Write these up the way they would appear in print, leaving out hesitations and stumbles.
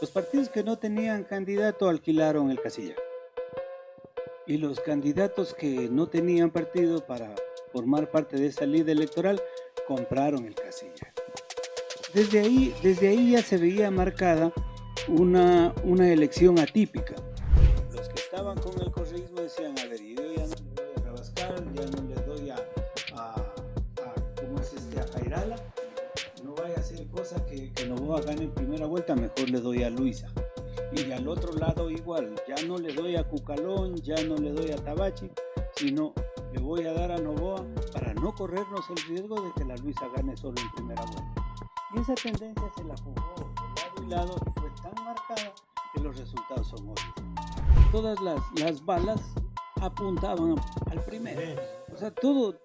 Los partidos que no tenían candidato alquilaron el casillero. Y los candidatos que no tenían partido para formar parte de esa lid electoral compraron el casillero. Desde ahí ya se veía marcada una elección atípica. Los que estaban con el correísmo decían, a ver, yo ya no le doy a Rabascal, ya no le doy a Jairala, no vaya a hacer cosa que Noboa gane en primera vuelta, mejor le doy a Luisa. Y al otro lado igual, ya no le doy a Cucalón, ya no le doy a Tabachi, sino le voy a dar a Noboa para no corrernos el riesgo de que la Luisa gane solo en primera vuelta. Y esa tendencia se la jugó de lado y lado y fue tan marcada que los resultados son obvios. Todas las balas apuntaban al primero. O sea, todo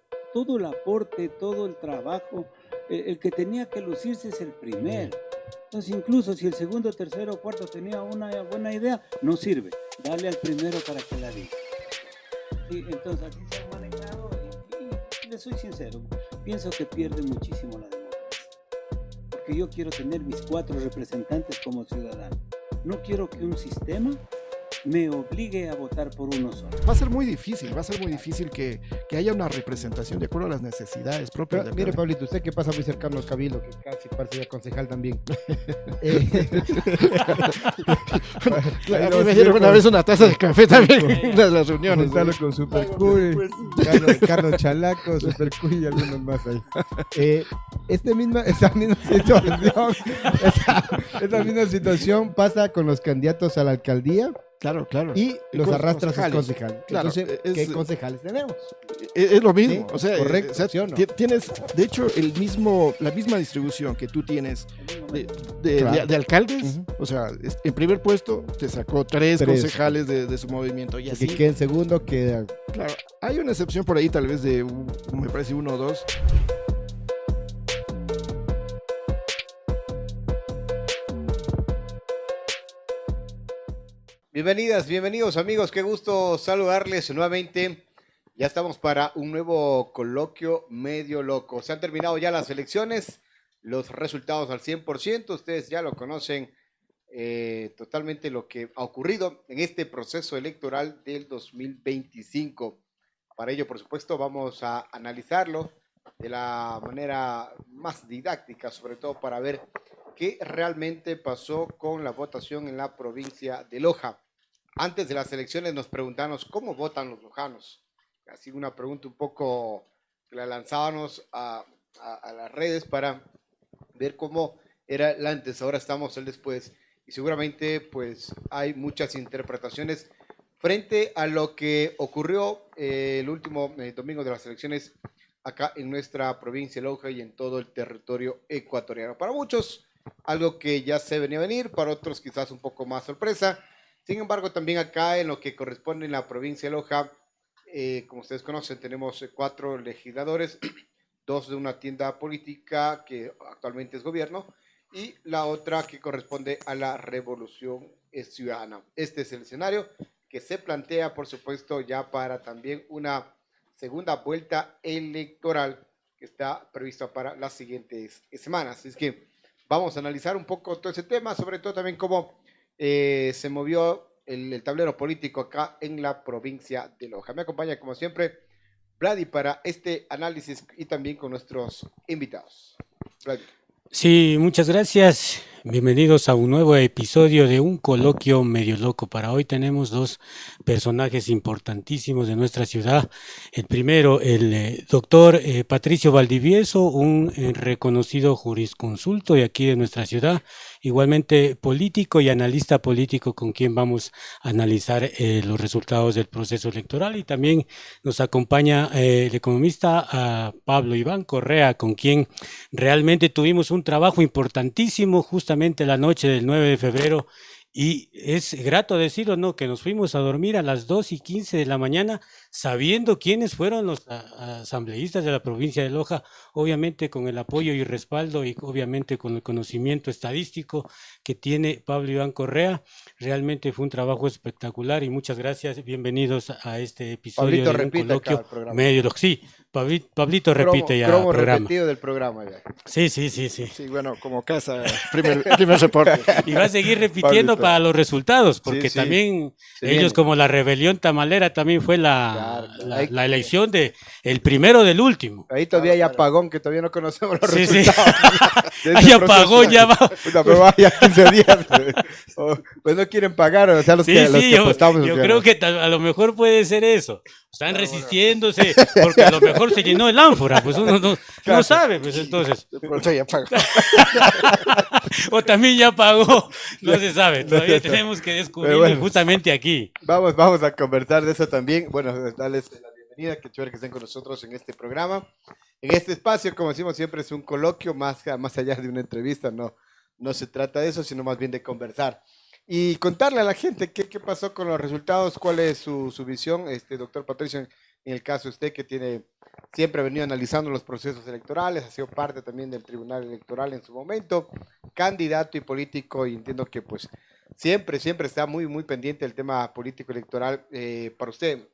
el aporte, todo el trabajo, el que tenía que lucirse es el primero. Entonces, incluso si el segundo, tercero o cuarto tenía una buena idea, no sirve. Dale al primero para que la diga. Y entonces, así se ha manejado y le soy sincero, pienso que pierde muchísimo la democracia. Porque yo quiero tener mis 4 representantes como ciudadano. No quiero que un sistema me obligue a votar por uno solo. Va a ser muy difícil que haya una representación de acuerdo a las necesidades propias. Pero, mire, Pablito, usted que pasa muy cercano al Cabildo, que casi parece ya concejal también. A mí me dieron una vez una taza de café también en una de las reuniones. Con Super Cuy, Carlos Chalaco, Super Cuy y algunos más ahí. Esa misma situación pasa con los candidatos a la alcaldía. Claro. Y los arrastras a concejales. Claro, entonces, ¿qué concejales tenemos? Es lo mismo. ¿Sí? O sea, correcto, ¿sí o no? Tienes, de hecho, la misma distribución que tú tienes de alcaldes. O sea, en primer puesto te sacó 3 concejales de su movimiento. Y así. Que quede en segundo, queda. Claro, hay una excepción por ahí, tal vez me parece 1 o 2. Bienvenidos amigos, qué gusto saludarles nuevamente. Ya estamos para un nuevo coloquio medio loco. Se han terminado ya las elecciones, los resultados al 100%, ustedes ya lo conocen totalmente lo que ha ocurrido en este proceso electoral del 2025. Para ello, por supuesto, vamos a analizarlo de la manera más didáctica, sobre todo para ver qué realmente pasó con la votación en la provincia de Loja. Antes de las elecciones nos preguntamos cómo votan los lojanos. Así una pregunta un poco que la lanzábamos a las redes para ver cómo era el antes, ahora estamos el después. Y seguramente pues hay muchas interpretaciones frente a lo que ocurrió el último domingo de las elecciones acá en nuestra provincia de Loja y en todo el territorio ecuatoriano. Para muchos, algo que ya se venía a venir, para otros quizás un poco más sorpresa. Sin embargo, también acá en lo que corresponde en la provincia de Loja, como ustedes conocen, tenemos 4 legisladores, 2 de una tienda política que actualmente es gobierno y la otra que corresponde a la Revolución Ciudadana. Este es el escenario que se plantea, por supuesto, ya para también una segunda vuelta electoral que está prevista para las siguientes semanas. Es que vamos a analizar un poco todo ese tema, sobre todo también cómo se movió el tablero político acá en la provincia de Loja. Me acompaña, como siempre, Vladi para este análisis y también con nuestros invitados. Vladi. Sí, muchas gracias. Bienvenidos a un nuevo episodio de Un Coloquio Medio Loco. Para hoy tenemos 2 personajes importantísimos de nuestra ciudad. El primero, el doctor Patricio Valdivieso, un reconocido jurisconsulto de aquí de nuestra ciudad, igualmente político y analista político con quien vamos a analizar los resultados del proceso electoral. Y también nos acompaña el economista Pablo Iván Correa, con quien realmente tuvimos un trabajo importantísimo justamente la noche del 9 de febrero Y es grato decirlo, ¿no? Que nos fuimos a dormir a las 2:15 de la mañana sabiendo quiénes fueron los asambleístas de la provincia de Loja, obviamente con el apoyo y respaldo y obviamente con el conocimiento estadístico que tiene Pablo Iván Correa. Realmente fue un trabajo espectacular y muchas gracias. Bienvenidos a este episodio Pablito de un coloquio medio. Sí, Pablito repite ya el programa. Repetido del programa ya. Sí. Sí, bueno, como casa, primer reporte. Y va a seguir repitiendo Pablito. para los resultados, porque Sí. también Se ellos viene. como la rebelión tamalera también fue Claro. la elección de el primero del último. Ahí todavía hay apagón que todavía no conocemos los Sí. resultados. De ese Hay proceso. apagón, ya va. Puta, pero vaya 15 días. Pues no quieren pagar, o sea, los que apostamos. Yo creo que a lo mejor puede ser eso. Están resistiéndose, porque a lo mejor se llenó el ánfora, pues uno no sabe, pues entonces. De pronto ya pagó. O también ya pagó, no se sabe, todavía tenemos que descubrirlo bueno. justamente aquí. Vamos a conversar de eso también. Bueno, darles la bienvenida, qué chévere que estén con nosotros en este programa. En este espacio, como decimos siempre, es un coloquio, más allá de una entrevista, no se trata de eso, sino más bien de conversar. Y contarle a la gente qué pasó con los resultados, cuál es su visión, doctor Patricio, en el caso usted que siempre ha venido analizando los procesos electorales, ha sido parte también del Tribunal Electoral en su momento, candidato y político, y entiendo que pues siempre está muy, muy pendiente del tema político electoral. Para usted,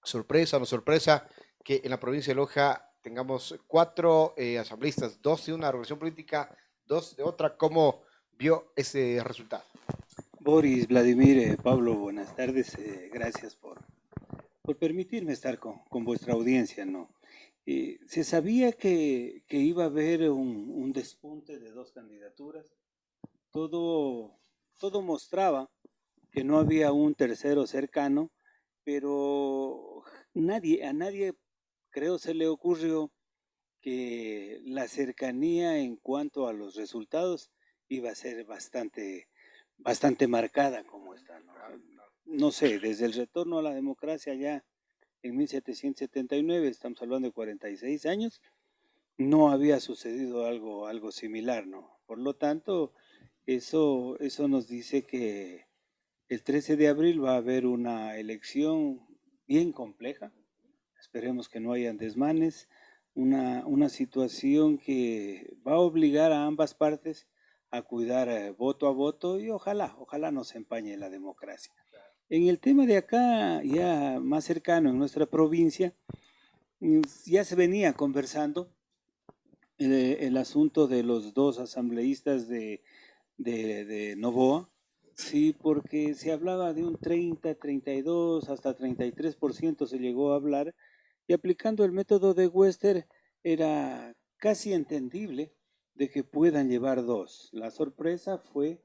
sorpresa o no sorpresa, que en la provincia de Loja tengamos 4 asambleístas, 2 de una organización política, 2 de otra. ¿Cómo vio ese resultado? Boris, Vladimir, Pablo, buenas tardes. Gracias por permitirme estar con vuestra audiencia, ¿no? Se sabía que iba a haber un despunte de 2 candidaturas. Todo mostraba que no había un tercero cercano, pero a nadie creo se le ocurrió que la cercanía en cuanto a los resultados iba a ser bastante marcada como está, ¿no? No sé, desde el retorno a la democracia ya en 1779, estamos hablando de 46 años, no había sucedido algo similar, ¿no? Por lo tanto, eso nos dice que el 13 de abril va a haber una elección bien compleja, esperemos que no hayan desmanes, una situación que va a obligar a ambas partes a cuidar voto a voto y ojalá nos empañe la democracia. En el tema de acá, ya más cercano en nuestra provincia, ya se venía conversando el asunto de los 2 asambleístas de Novoa, sí, porque se hablaba de un 30, 32, hasta 33% se llegó a hablar, y aplicando el método de Wester era casi entendible de que puedan llevar 2. La sorpresa fue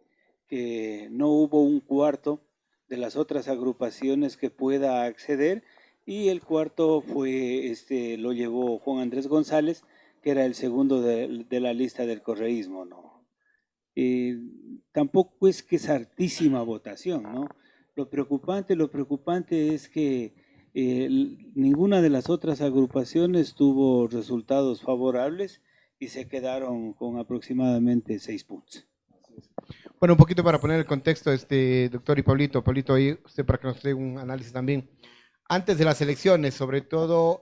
que no hubo un cuarto de las otras agrupaciones que pueda acceder, y el cuarto fue lo llevó Juan Andrés González, que era el segundo de la lista del correísmo, ¿no? Tampoco es que es altísima votación, ¿no? Lo preocupante es que ninguna de las otras agrupaciones tuvo resultados favorables y se quedaron con aproximadamente 6 puntos. Bueno, un poquito para poner el contexto, doctor y Pablito, ahí usted para que nos dé un análisis también. Antes de las elecciones, sobre todo,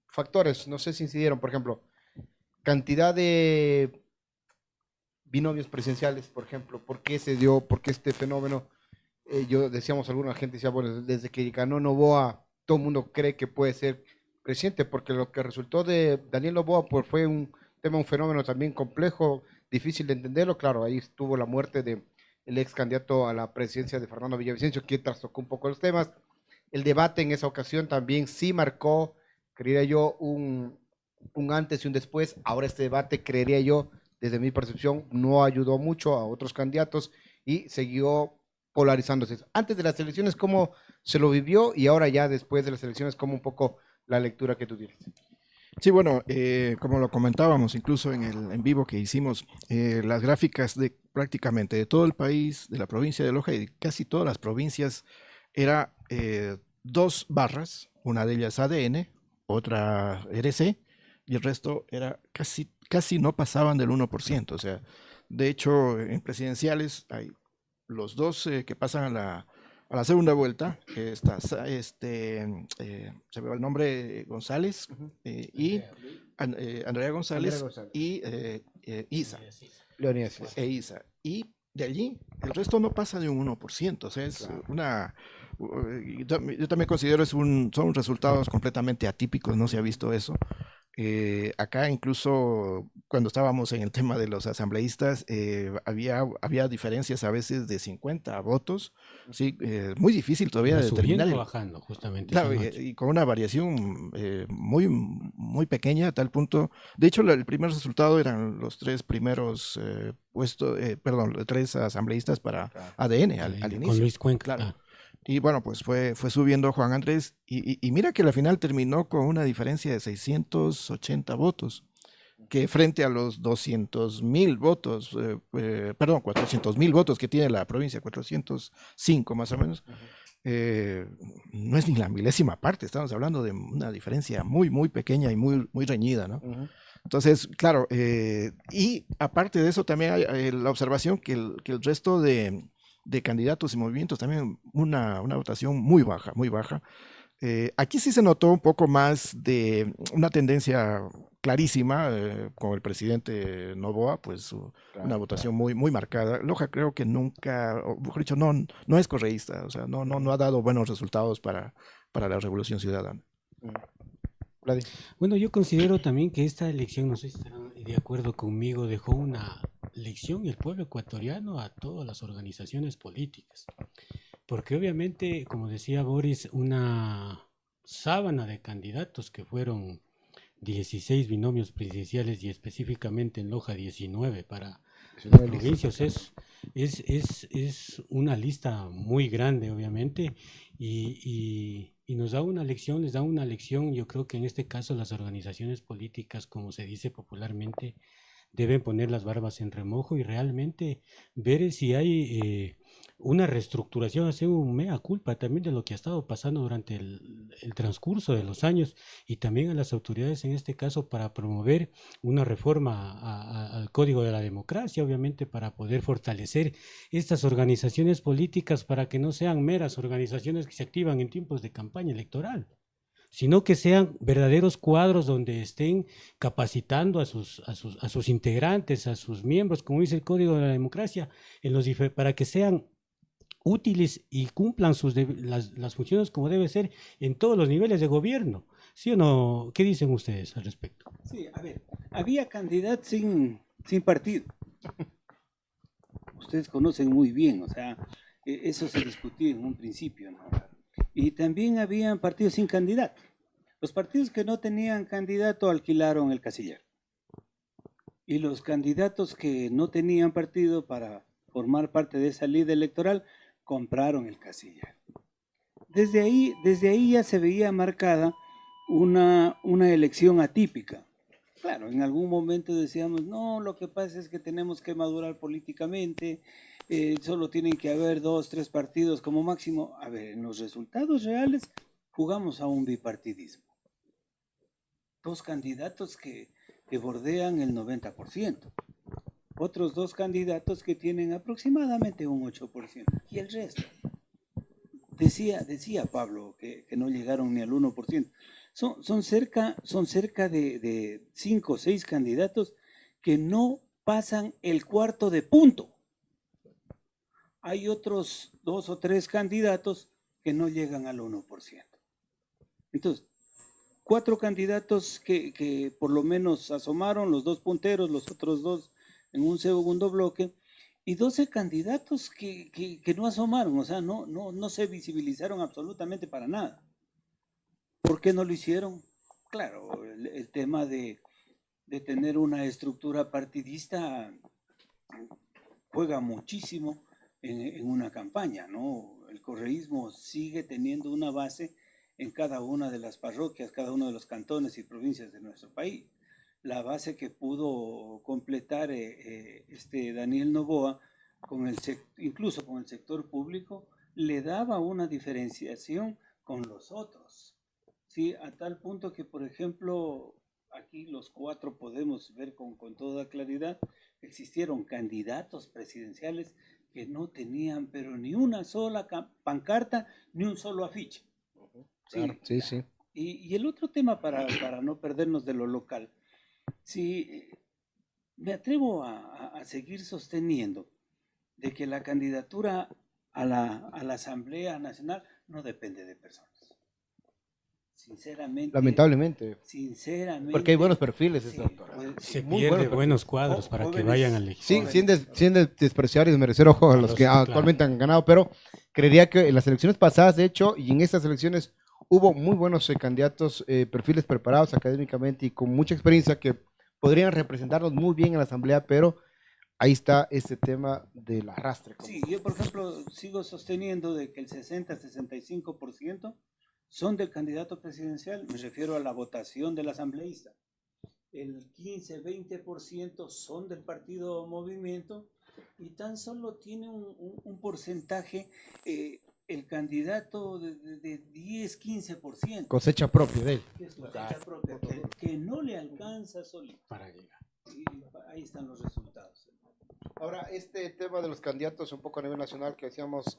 factores, no sé si incidieron, por ejemplo, cantidad de binomios presidenciales, por ejemplo, ¿por qué se dio, por qué este fenómeno? Decíamos, alguna gente decía, bueno, desde que ganó Noboa, todo el mundo cree que puede ser presidente, porque lo que resultó de Daniel Noboa pues, fue un fenómeno también complejo, difícil de entenderlo. Claro, ahí estuvo la muerte del ex candidato a la presidencia de Fernando Villavicencio, que trastocó un poco los temas. El debate en esa ocasión también sí marcó, creería yo, un antes y un después. Ahora este debate, creería yo, desde mi percepción, no ayudó mucho a otros candidatos y siguió polarizándose. Antes de las elecciones, ¿cómo se lo vivió? Y ahora ya después de las elecciones, ¿cómo un poco la lectura que tú tienes? Sí, bueno, como lo comentábamos incluso en el en vivo que hicimos, las gráficas de prácticamente de todo el país, de la provincia de Loja y de casi todas las provincias, era 2 barras, una de ellas ADN, otra RC, y el resto era casi no pasaban del 1%. O sea, de hecho, en presidenciales hay los dos que pasan a la segunda vuelta, se me va el nombre, González y Andrea González, Andrea González. y Isa. Leonidas. Isa. Y de allí, el resto no pasa de un 1%. O sea, es yo también considero son resultados completamente atípicos, no se ha visto eso. Acá incluso cuando estábamos en el tema de los asambleístas, había diferencias a veces de 50 votos, ¿sí? Muy difícil todavía de determinar. Subiendo o bajando, justamente. Claro, y con una variación muy, muy pequeña, a tal punto. De hecho, el primer resultado eran los tres primeros los tres asambleístas para ADN al inicio. Con Luis Cuenca. Claro. Y bueno, pues fue subiendo Juan Andrés. Y mira que la final terminó con una diferencia de 680 votos, que frente a los 200.000 votos, 400.000 votos que tiene la provincia, 405 más o menos, no es ni la milésima parte. Estamos hablando de una diferencia muy, muy pequeña y muy, muy reñida, ¿no? Entonces, claro, y aparte de eso también hay la observación que el resto de candidatos y movimientos también una votación muy baja, muy baja. Aquí sí se notó un poco más de una tendencia clarísima con el presidente Noboa, pues una votación muy, muy marcada. Loja creo que nunca, o mejor dicho, no es correísta, o sea, no ha dado buenos resultados para la Revolución Ciudadana. Bueno, yo considero también que esta elección, no sé si estarán de acuerdo conmigo, dejó una lección el pueblo ecuatoriano a todas las organizaciones políticas. Porque obviamente, como decía Boris, una sábana de candidatos que fueron 16 binomios presidenciales y específicamente en Loja 19 para las provincias, es una lista muy grande, obviamente, y nos da una lección, les da una lección. Yo creo que en este caso las organizaciones políticas, como se dice popularmente, deben poner las barbas en remojo y realmente ver si hay una reestructuración, hacer un mea culpa también de lo que ha estado pasando durante el transcurso de los años, y también a las autoridades en este caso para promover una reforma al Código de la Democracia, obviamente para poder fortalecer estas organizaciones políticas para que no sean meras organizaciones que se activan en tiempos de campaña electoral, sino que sean verdaderos cuadros donde estén capacitando a sus integrantes, a sus miembros, como dice el Código de la Democracia, para que sean útiles y cumplan las funciones como debe ser en todos los niveles de gobierno. ¿Sí o no? ¿Qué dicen ustedes al respecto? Sí, a ver, había candidatos sin partido. Ustedes conocen muy bien, o sea, eso se discutía en un principio, ¿no? Y también habían partidos sin candidato. Los partidos que no tenían candidato alquilaron el casillero. Y los candidatos que no tenían partido para formar parte de esa lid electoral compraron el casillero. Desde ahí ya se veía marcada una elección atípica. Claro, en algún momento decíamos, no, lo que pasa es que tenemos que madurar políticamente, solo tienen que haber 2, 3 partidos como máximo. A ver, en los resultados reales jugamos a un bipartidismo. 2 candidatos que bordean el 90%. Otros 2 candidatos que tienen aproximadamente un 8%. Y el resto. Decía Pablo que no llegaron ni al 1%. Son cerca de 5 o 6 candidatos que no pasan el cuarto de punto. Hay otros 2 o 3 candidatos que no llegan al 1%. Entonces, 4 candidatos que por lo menos asomaron, los 2 punteros, los otros 2 en un segundo bloque, y 12 candidatos que no asomaron, o sea, no se visibilizaron absolutamente para nada. ¿Por qué no lo hicieron? Claro, el tema de tener una estructura partidista juega muchísimo en una campaña, ¿no? El correísmo sigue teniendo una base en cada una de las parroquias, cada uno de los cantones y provincias de nuestro país. La base que pudo completar Daniel Noboa, incluso con el sector público, le daba una diferenciación con los otros. ¿Sí? A tal punto que, por ejemplo, aquí los 4 podemos ver con toda claridad, existieron candidatos presidenciales que no tenían pero ni una sola pancarta, ni un solo afiche. Claro, sí, sí. Y el otro tema, para no perdernos de lo local, sí, me atrevo a seguir sosteniendo de que la candidatura a la Asamblea Nacional no depende de personas. Sinceramente. Lamentablemente. Sinceramente. Porque hay buenos perfiles, sí, doctor. Se Muy pierde buenos buenos cuadros para que jóvenes, vayan al Sí, legislativo. sin despreciar y desmerecer, ojo, a los que claro. actualmente han ganado, pero creería que en las elecciones pasadas, de hecho, y en estas elecciones hubo muy buenos candidatos, perfiles preparados académicamente y con mucha experiencia que podrían representarnos muy bien en la Asamblea, pero ahí está este tema del arrastre. Sí, yo por ejemplo sigo sosteniendo de que el 60-65% son del candidato presidencial, me refiero a la votación del asambleísta. El 15-20% son del partido Movimiento y tan solo tiene un porcentaje el candidato de 10-15%. Cosecha propia de él. Que es cosecha propia, que no le alcanza solito. Para llegar. Y ahí están los resultados. Ahora, este tema de los candidatos un poco a nivel nacional que decíamos,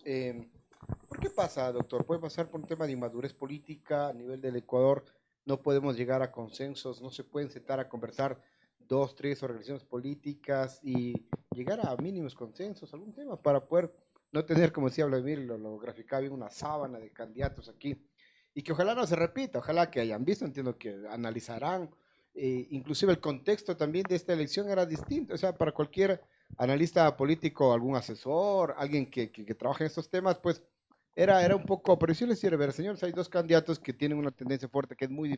¿por qué pasa, doctor? ¿Puede pasar por un tema de inmadurez política a nivel del Ecuador? No podemos llegar a consensos, no se pueden sentar a conversar 2, 3 organizaciones políticas y llegar a mínimos consensos, algún tema para poder no tener, como decía Vladimir, lo graficaba bien, una sábana de candidatos aquí. Y que ojalá no se repita, ojalá que hayan visto, entiendo que analizarán. Inclusive el contexto también de esta elección era distinto, o sea, para cualquier analista político, algún asesor, alguien que trabaja en estos temas, pues era un poco, pero si les sirve, ver, señores, hay dos candidatos que tienen una tendencia fuerte que es muy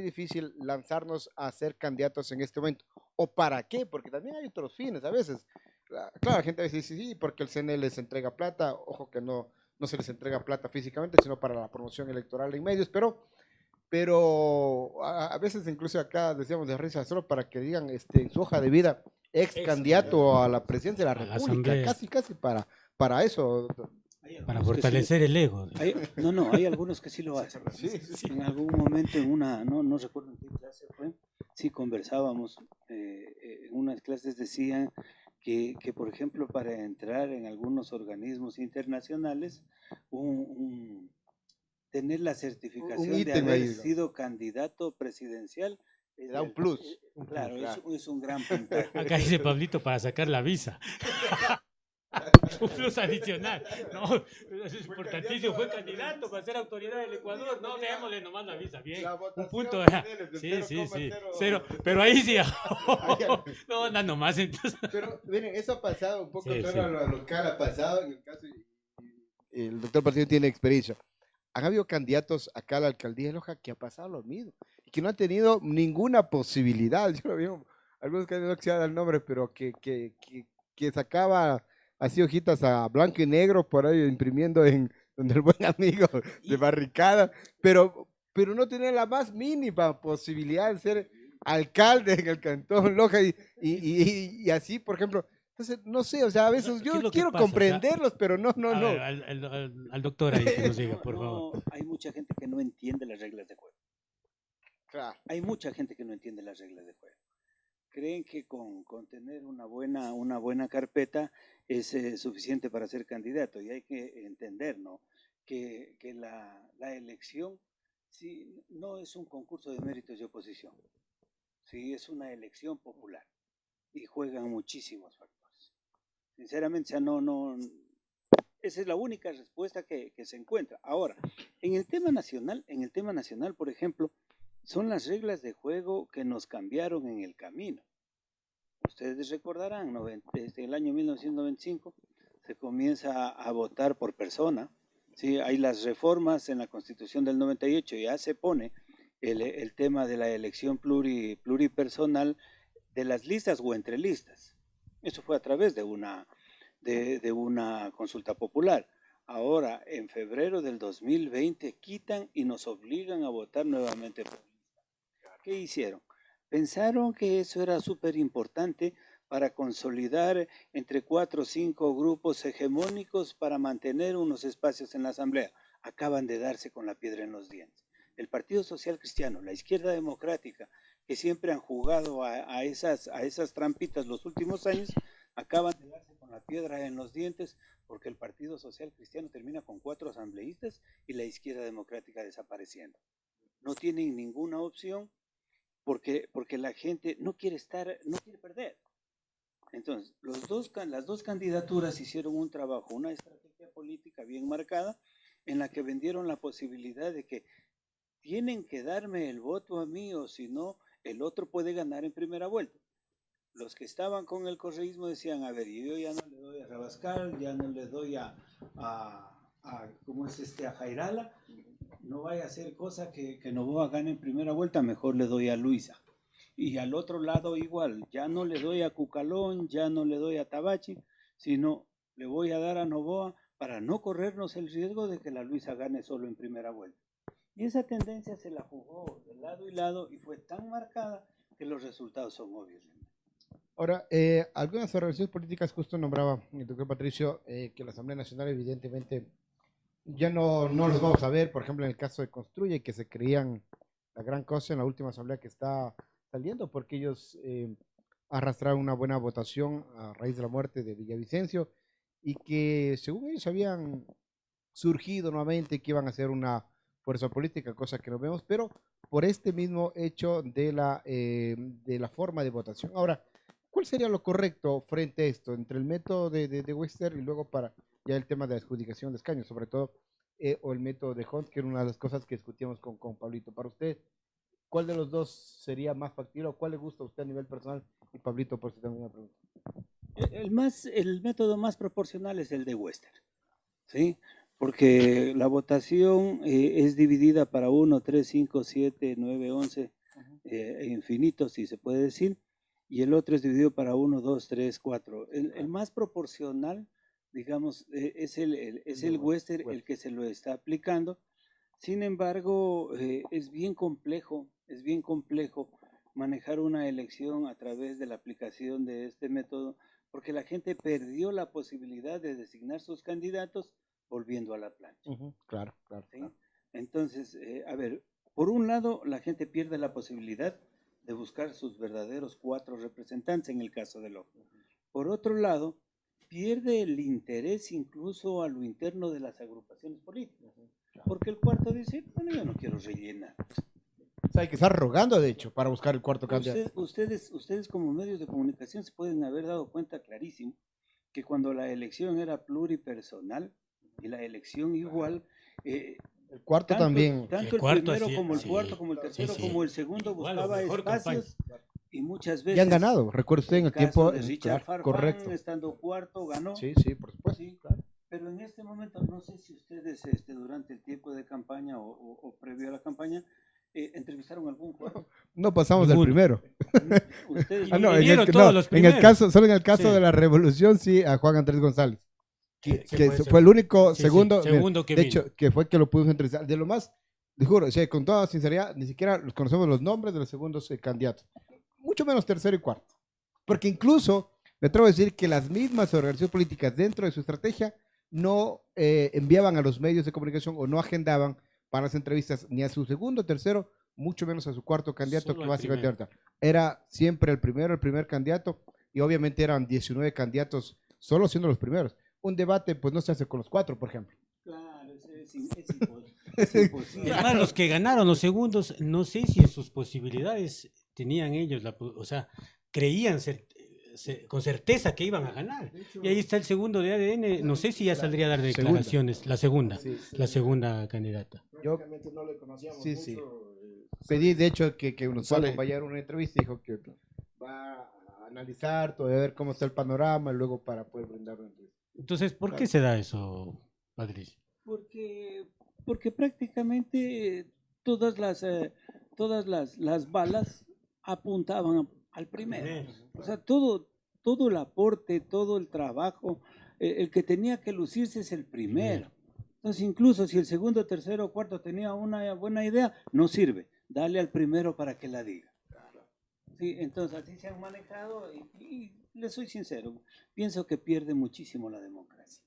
difícil lanzarnos a ser candidatos en este momento. ¿O para qué? Porque también hay otros fines a veces. Claro, la gente a veces dice, sí, porque el CNE les entrega plata, ojo que no se les entrega plata físicamente, sino para la promoción electoral en medios, pero a veces incluso acá decíamos de risa, solo para que digan en su hoja de vida, ex candidato a la presidencia de la República, casi para eso. Para fortalecer el ego. Hay algunos que sí lo hacen. Sí. En algún momento no recuerdo en qué clase fue, sí conversábamos, en unas clases decían que, por ejemplo, para entrar en algunos organismos internacionales, tener la certificación de haber sido candidato presidencial da un plus. Claro, es un gran puntaje. Acá dice Pablito para sacar la visa. Un plus adicional. No, es importantísimo. Fue candidato para ser autoridad del Ecuador. No, démosle nomás la visa. Bien. Un punto. Sí. Cero. Pero ahí sí. No, anda nomás entonces. Pero miren, eso ha pasado un poco. Sí. Lo local ha pasado. En el caso, el doctor Martínez tiene experiencia. Han habido candidatos acá a la alcaldía de Loja que ha pasado lo mismo y que no han tenido ninguna posibilidad. Yo lo vi, algunos candidatos que se dan el nombre, pero que sacaba así hojitas a blanco y negro por ahí imprimiendo en donde el buen amigo de barricada, pero no tenía la más mínima posibilidad de ser alcalde en el cantón Loja y así, por ejemplo. Entonces, no sé, o sea, a veces yo quiero comprenderlos, pero no. Al doctor ahí que nos diga, por favor. Hay mucha gente que no entiende las reglas de juego. Claro. Hay mucha gente que no entiende las reglas de juego. Creen que con tener una buena carpeta es suficiente para ser candidato y hay que entender, ¿no? Que la elección sí, no es un concurso de méritos y oposición, sí, es una elección popular y juegan muchísimos factores. Sinceramente, o sea, esa es la única respuesta que se encuentra. Ahora, en el tema nacional, por ejemplo, son las reglas de juego que nos cambiaron en el camino. Ustedes recordarán, desde el año 1995 se comienza a votar por persona. ¿Sí? Hay las reformas en la Constitución del 98, ya se pone el tema de la elección pluripersonal de las listas o entre listas. Eso fue a través de una consulta popular. Ahora, en febrero del 2020, quitan y nos obligan a votar nuevamente por lista. ¿Qué hicieron? Pensaron que eso era súper importante para consolidar entre 4 o 5 grupos hegemónicos para mantener unos espacios en la Asamblea. Acaban de darse con la piedra en los dientes. El Partido Social Cristiano, la Izquierda Democrática, que siempre han jugado a esas trampitas los últimos años, acaban de darse con la piedra en los dientes porque el Partido Social Cristiano termina con 4 asambleístas y la izquierda democrática desapareciendo. No tienen ninguna opción porque la gente no quiere perder. Entonces, las dos candidaturas hicieron un trabajo, una estrategia política bien marcada, en la que vendieron la posibilidad de que tienen que darme el voto a mí, o si no, el otro puede ganar en primera vuelta. Los que estaban con el correísmo decían, a ver, yo ya no le doy a Rabascal, ya no le doy a Jairala, no vaya a hacer cosa que Noboa gane en primera vuelta, mejor le doy a Luisa. Y al otro lado igual, ya no le doy a Cucalón, ya no le doy a Tabachi, sino le voy a dar a Noboa para no corrernos el riesgo de que la Luisa gane solo en primera vuelta. Y esa tendencia se la jugó de lado y lado y fue tan marcada que los resultados son obvios. Ahora, algunas organizaciones políticas, justo nombraba el doctor Patricio, que la Asamblea Nacional evidentemente ya no los vamos a ver, por ejemplo, en el caso de Construye, que se creían la gran cosa en la última asamblea que está saliendo, porque ellos arrastraron una buena votación a raíz de la muerte de Villavicencio y que según ellos habían surgido nuevamente que iban a ser una fuerza política, cosa que no vemos, pero por este mismo hecho de la forma de votación. Ahora, ¿cuál sería lo correcto frente a esto, entre el método de Wester y luego para ya el tema de la adjudicación de escaños, sobre todo, o el método de Hunt, que era una de las cosas que discutíamos con Pablito? Para usted, ¿cuál de los dos sería más factible o cuál le gusta a usted a nivel personal? Y Pablito, por si tengo una pregunta. El método más proporcional es el de Wester, ¿sí? Porque la votación es dividida para 1, 3, 5, 7, 9, 11, infinitos, si se puede decir, y el otro es dividido para 1, 2, 3, 4. El más proporcional, digamos, es el Wester el que se lo está aplicando. Sin embargo, es bien complejo manejar una elección a través de la aplicación de este método, porque la gente perdió la posibilidad de designar sus candidatos volviendo a la plancha. Claro. ¿Sí? Entonces, a ver, por un lado, la gente pierde la posibilidad de buscar sus verdaderos 4 representantes en el caso de Loja. Por otro lado, pierde el interés incluso a lo interno de las agrupaciones políticas, porque el cuarto dice, bueno, yo no quiero rellenar. O sea, hay que estar rogando, de hecho, para buscar el cuarto candidato. Ustedes como medios de comunicación se pueden haber dado cuenta clarísimo que cuando la elección era pluripersonal y la elección igual, el cuarto también. Tanto el primero como el cuarto, como el tercero, como el segundo buscaba espacios y muchas veces. Ya han ganado, recuerda usted en el tiempo. De Richard Farfán, correcto. Estando cuarto, ganó. Sí, por supuesto. Sí, pero en este momento, no sé si ustedes durante el tiempo de campaña o previo a la campaña, entrevistaron algún cuarto. No pasamos del primero. Ustedes en el caso, solo en el caso de la revolución, sí, a Juan Andrés González. Que fue el único segundo que de hecho, que fue que lo pudimos entrevistar. De lo más, te juro, o sea, con toda sinceridad, ni siquiera los conocemos los nombres de los segundos candidatos. Mucho menos tercero y cuarto. Porque incluso, me atrevo a decir que las mismas organizaciones políticas dentro de su estrategia no enviaban a los medios de comunicación o no agendaban para las entrevistas ni a su segundo, tercero, mucho menos a su cuarto candidato, solo que básicamente era siempre el primer candidato, y obviamente eran 19 candidatos solo siendo los primeros. Un debate pues no se hace con los 4, por ejemplo. Claro, es imposible. Además, los que ganaron los segundos, no sé si en sus posibilidades tenían ellos, o sea, creían con certeza que iban a ganar. Y ahí está el segundo de ADN, no sé si ya saldría a dar declaraciones, la segunda candidata. Yo no le conocíamos mucho. Pedí, de hecho, que nos pueda acompañar una entrevista, dijo que va a analizar todo, a ver cómo está el panorama, y luego para poder brindar una entrevista. Entonces, ¿por qué se da eso, Patricio? Porque prácticamente todas las balas apuntaban al primero. O sea, todo el aporte, todo el trabajo, el que tenía que lucirse es el primero. Entonces, incluso si el segundo, tercero o cuarto tenía una buena idea, no sirve. Dale al primero para que la diga. Sí, entonces así se han manejado y les soy sincero, pienso que pierde muchísimo la democracia.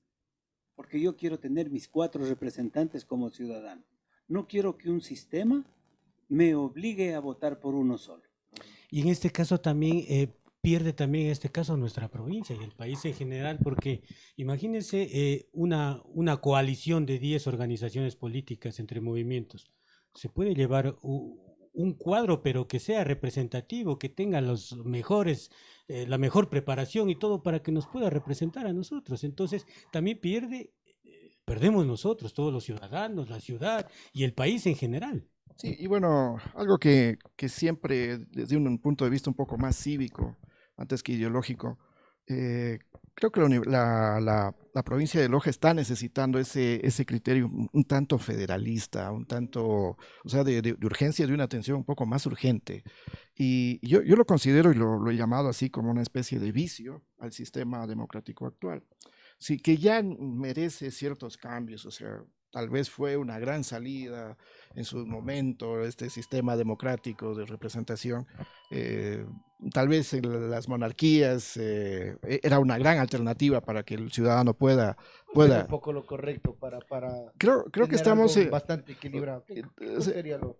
Porque yo quiero tener mis 4 representantes como ciudadano. No quiero que un sistema me obligue a votar por uno solo. Y en este caso también pierde también en este caso nuestra provincia y el país en general, porque imagínense una coalición de 10 organizaciones políticas entre movimientos. Se puede llevar un cuadro, pero que sea representativo, que tenga los mejores, la mejor preparación y todo para que nos pueda representar a nosotros. Entonces, también perdemos nosotros, todos los ciudadanos, la ciudad y el país en general. Sí, y bueno, algo que siempre desde un punto de vista un poco más cívico, antes que ideológico, creo que la provincia de Loja está necesitando ese criterio un tanto federalista, un tanto, o sea, de urgencia, de una atención un poco más urgente. Y yo lo considero y lo he llamado así como una especie de vicio al sistema democrático actual. Sí, que ya merece ciertos cambios, o sea, tal vez fue una gran salida en su momento este sistema democrático de representación. eh, Tal vez en las monarquías era una gran alternativa para que el ciudadano Era pueda. un poco lo correcto para Creo que tener estamos. algo bastante equilibrado. ¿Qué sería lo?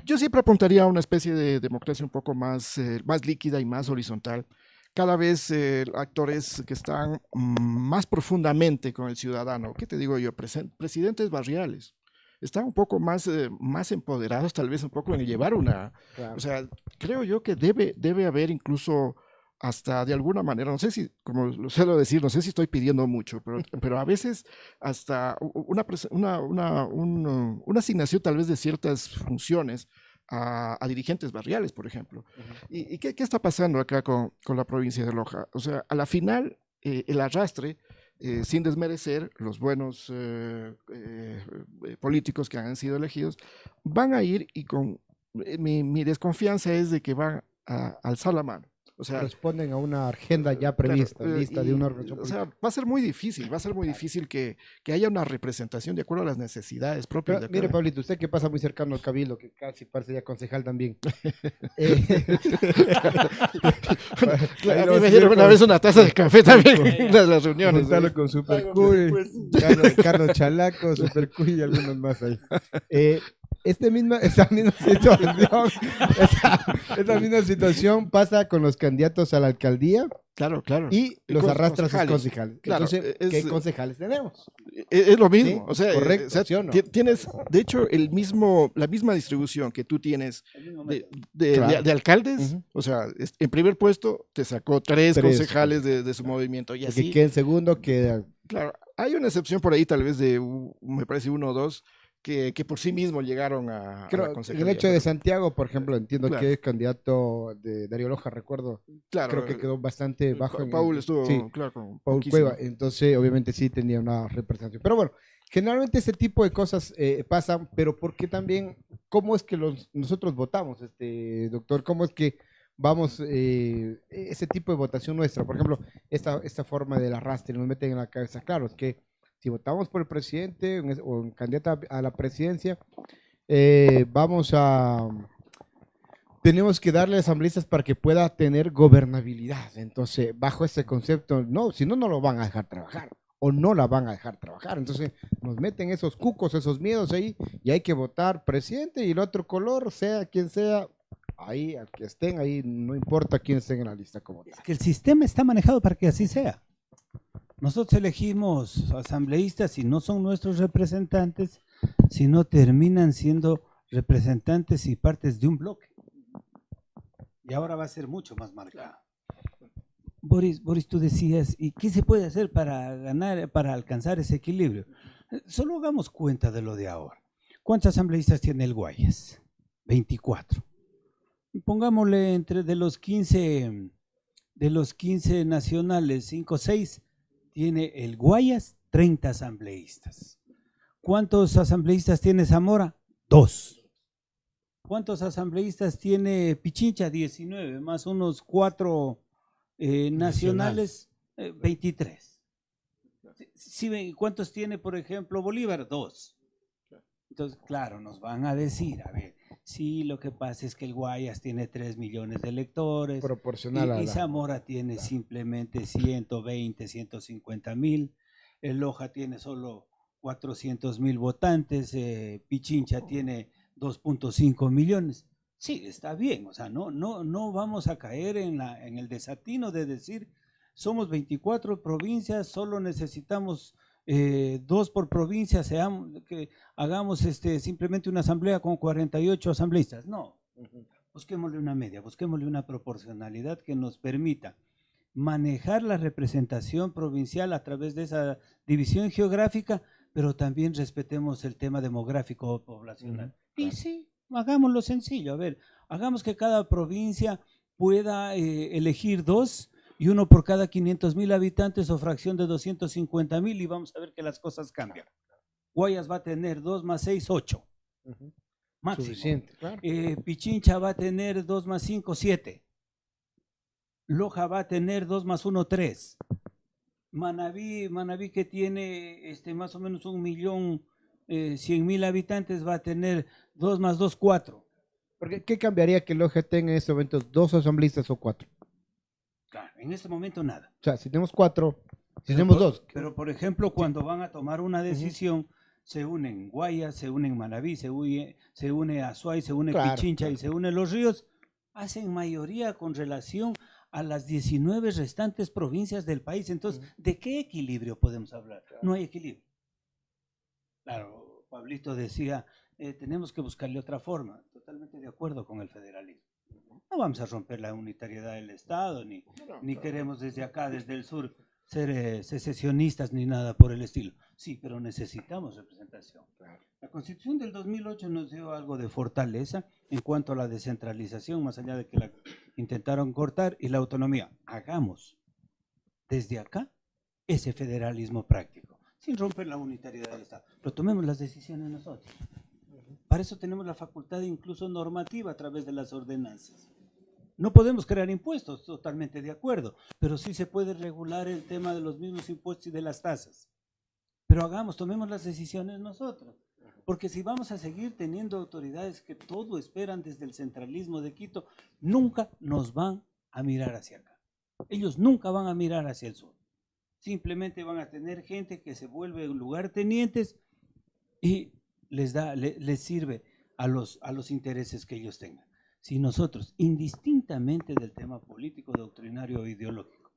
Yo siempre apuntaría a una especie de democracia un poco más líquida y más horizontal. Cada vez actores que están más profundamente con el ciudadano, ¿qué te digo yo? Presidentes barriales, están un poco más empoderados, tal vez un poco en llevar una, Claro. o sea, creo yo que debe haber incluso hasta de alguna manera, no sé si, como lo suelo decir, no sé si estoy pidiendo mucho, pero a veces hasta una asignación tal vez de ciertas funciones a dirigentes barriales, por ejemplo. ¿Y qué está pasando acá con la provincia de Loja? O sea, a la final, el arrastre, sin desmerecer los buenos políticos que han sido elegidos, van a ir y con mi desconfianza es de que van a alzar la mano. O sea, Responden a una agenda ya prevista, claro, lista de una organización o sea, política. va a ser muy difícil que haya una representación de acuerdo a las necesidades propias Pero, de mire, cada. Pablito, usted que pasa muy cercano al Cabildo, que casi parece ya concejal también. Eh, Claro, a ahí mí lo me dieron siento. una vez una taza de café también en una de las reuniones. Comentarlo con Super Cuy, Carlos Chalaco, Super Cuy y algunos más ahí. Esta misma situación pasa con los candidatos a la alcaldía Claro, claro. y los con arrastra a sus concejales. concejales. Claro, Entonces, ¿qué concejales tenemos? Es lo mismo, Sí, o sea, correcto, o sea, ¿sí o no? tienes, de hecho, la misma distribución que tú tienes El mismo de, método. Claro. de alcaldes, Ujú. o sea, en primer puesto te sacó tres Tres, concejales correcto. de su movimiento y El que así, quede en segundo queda. claro, hay una excepción por ahí tal vez me parece uno o dos, que por sí mismo llegaron a la Creo, en concejalía. el hecho de pero- Santiago, por ejemplo, entiendo Claro. que es candidato de Darío Loja, recuerdo. claro, Creo que quedó bastante bajo. Paul estuvo, sí, claro, con Paul poquísimo. Cueva, entonces obviamente sí tenía una representación. Pero bueno, generalmente este tipo de cosas pasan, pero porque también, ¿cómo es que nosotros votamos, doctor? ¿Cómo es que vamos, ese tipo de votación nuestra? Por ejemplo, esta forma del arrastre nos meten en la cabeza. Claro, es que si votamos por el presidente o en candidato a la presidencia, tenemos que darle a asambleístas para que pueda tener gobernabilidad. Entonces, bajo ese concepto, no, si no, no lo van a dejar trabajar o no la van a dejar trabajar. Entonces, nos meten esos cucos, esos miedos ahí y hay que votar presidente y el otro color, sea quien sea, ahí, al que estén ahí, no importa quién esté en la lista como tal. Es que el sistema está manejado para que así sea. Nosotros elegimos asambleístas y no son nuestros representantes, sino terminan siendo representantes y partes de un bloque. Y ahora va a ser mucho más marcado. Boris, tú decías, ¿y qué se puede hacer para alcanzar ese equilibrio? Solo hagamos cuenta de lo de ahora. ¿Cuántos asambleístas tiene el Guayas? 24. Pongámosle de los 15 nacionales, 5 o 6, tiene el Guayas 30 asambleístas. ¿Cuántos asambleístas tiene Zamora? 2. ¿Cuántos asambleístas tiene Pichincha? 19, más unos 4 nacionales, 23. ¿Cuántos tiene, por ejemplo, Bolívar? 2. Entonces, claro, nos van a decir, a ver, sí, lo que pasa es que el Guayas tiene 3 millones de electores Proporcional a y la... Zamora tiene simplemente 120, 150 mil, el Loja tiene solo 400 mil votantes, Pichincha tiene 2.5 millones. Sí, está bien, o sea, no vamos a caer en el desatino de decir, somos 24 provincias, solo necesitamos 2 por provincia, que hagamos simplemente una asamblea con 48 asambleístas. No, busquémosle una media, busquémosle una proporcionalidad que nos permita manejar la representación provincial a través de esa división geográfica, pero también respetemos el tema demográfico o poblacional. Y sí, hagámoslo sencillo, a ver, hagamos que cada provincia pueda elegir 2 y 1 por cada 500,000 habitantes o fracción de 250,000 y vamos a ver que las cosas cambian. Guayas va a tener 2 más 6, 8. Máximo. Suficiente, claro. Pichincha va a tener 2 más 5, 7. Loja va a tener 2 más 1, 3. Manabí que tiene más o menos 1.100.000 habitantes va a tener 2 más 2, 4. Porque, ¿qué cambiaría que Loja tenga en este momento 2 asambleístas o 4? Claro, en este momento nada. O sea, si tenemos 4, si tenemos 2. Pero por ejemplo, cuando van a tomar una decisión, se unen Guayas, se unen Manabí, se une Azuay, se une Pichincha y se une Los Ríos, hacen mayoría con relación a las 19 restantes provincias del país. Entonces, ¿de qué equilibrio podemos hablar? No hay equilibrio. Claro, Pablito decía, tenemos que buscarle otra forma. Totalmente de acuerdo con el federalismo. No vamos a romper la unitariedad del Estado, ni queremos desde acá, desde el sur, ser secesionistas ni nada por el estilo. Sí, pero necesitamos representación. La Constitución del 2008 nos dio algo de fortaleza en cuanto a la descentralización, más allá de que la intentaron cortar, y la autonomía. Hagamos desde acá ese federalismo práctico, sin romper la unitariedad del Estado. Pero tomemos las decisiones nosotros. Para eso tenemos la facultad incluso normativa a través de las ordenanzas. No podemos crear impuestos, totalmente de acuerdo, pero sí se puede regular el tema de los mismos impuestos y de las tasas. Pero tomemos las decisiones nosotros. Porque si vamos a seguir teniendo autoridades que todo esperan desde el centralismo de Quito, nunca nos van a mirar hacia acá. Ellos nunca van a mirar hacia el sur. Simplemente van a tener gente que se vuelve lugartenientes y les sirve a los intereses que ellos tengan. Si nosotros, indistintamente del tema político, doctrinario o ideológico,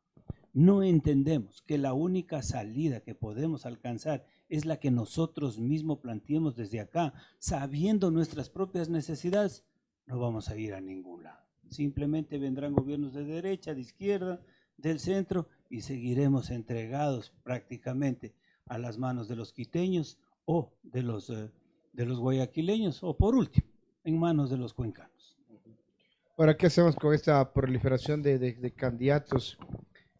no entendemos que la única salida que podemos alcanzar es la que nosotros mismos planteemos desde acá, sabiendo nuestras propias necesidades, no vamos a ir a ningún lado. Simplemente vendrán gobiernos de derecha, de izquierda, del centro, y seguiremos entregados prácticamente a las manos de los quiteños o de los guayaquileños, o por último, en manos de los cuencanos. Ahora, ¿qué hacemos con esta proliferación de candidatos?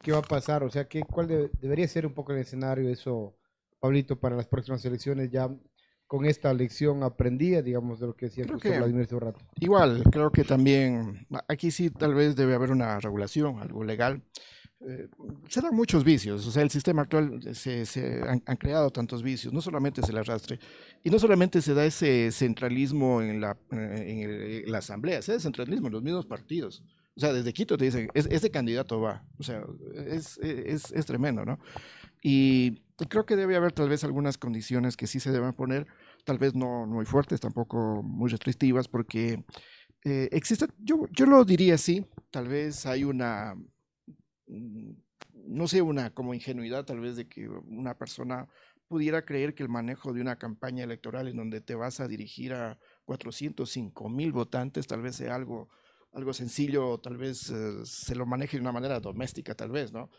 ¿Qué va a pasar? O sea, ¿cuál debería ser un poco el escenario eso, Pablito, para las próximas elecciones, ya con esta lección aprendida, digamos, de lo que decía Vladimir hace un rato? Igual, creo que también, aquí sí tal vez debe haber una regulación, algo legal. Se dan muchos vicios, o sea, el sistema actual han creado tantos vicios, no solamente es el arrastre, y no solamente se da ese centralismo en la asamblea, se da centralismo en los mismos partidos. O sea, desde Quito te dicen, ese candidato va, o sea, es tremendo, ¿no? Y creo que debe haber tal vez algunas condiciones que sí se deben poner, tal vez no muy fuertes, tampoco muy restrictivas, porque existe, yo lo diría así, tal vez hay una, no sé, una como ingenuidad tal vez de que una persona pudiera creer que el manejo de una campaña electoral en donde te vas a dirigir a 405,000 votantes tal vez sea algo sencillo, tal vez se lo maneje de una manera doméstica, tal vez, ¿no?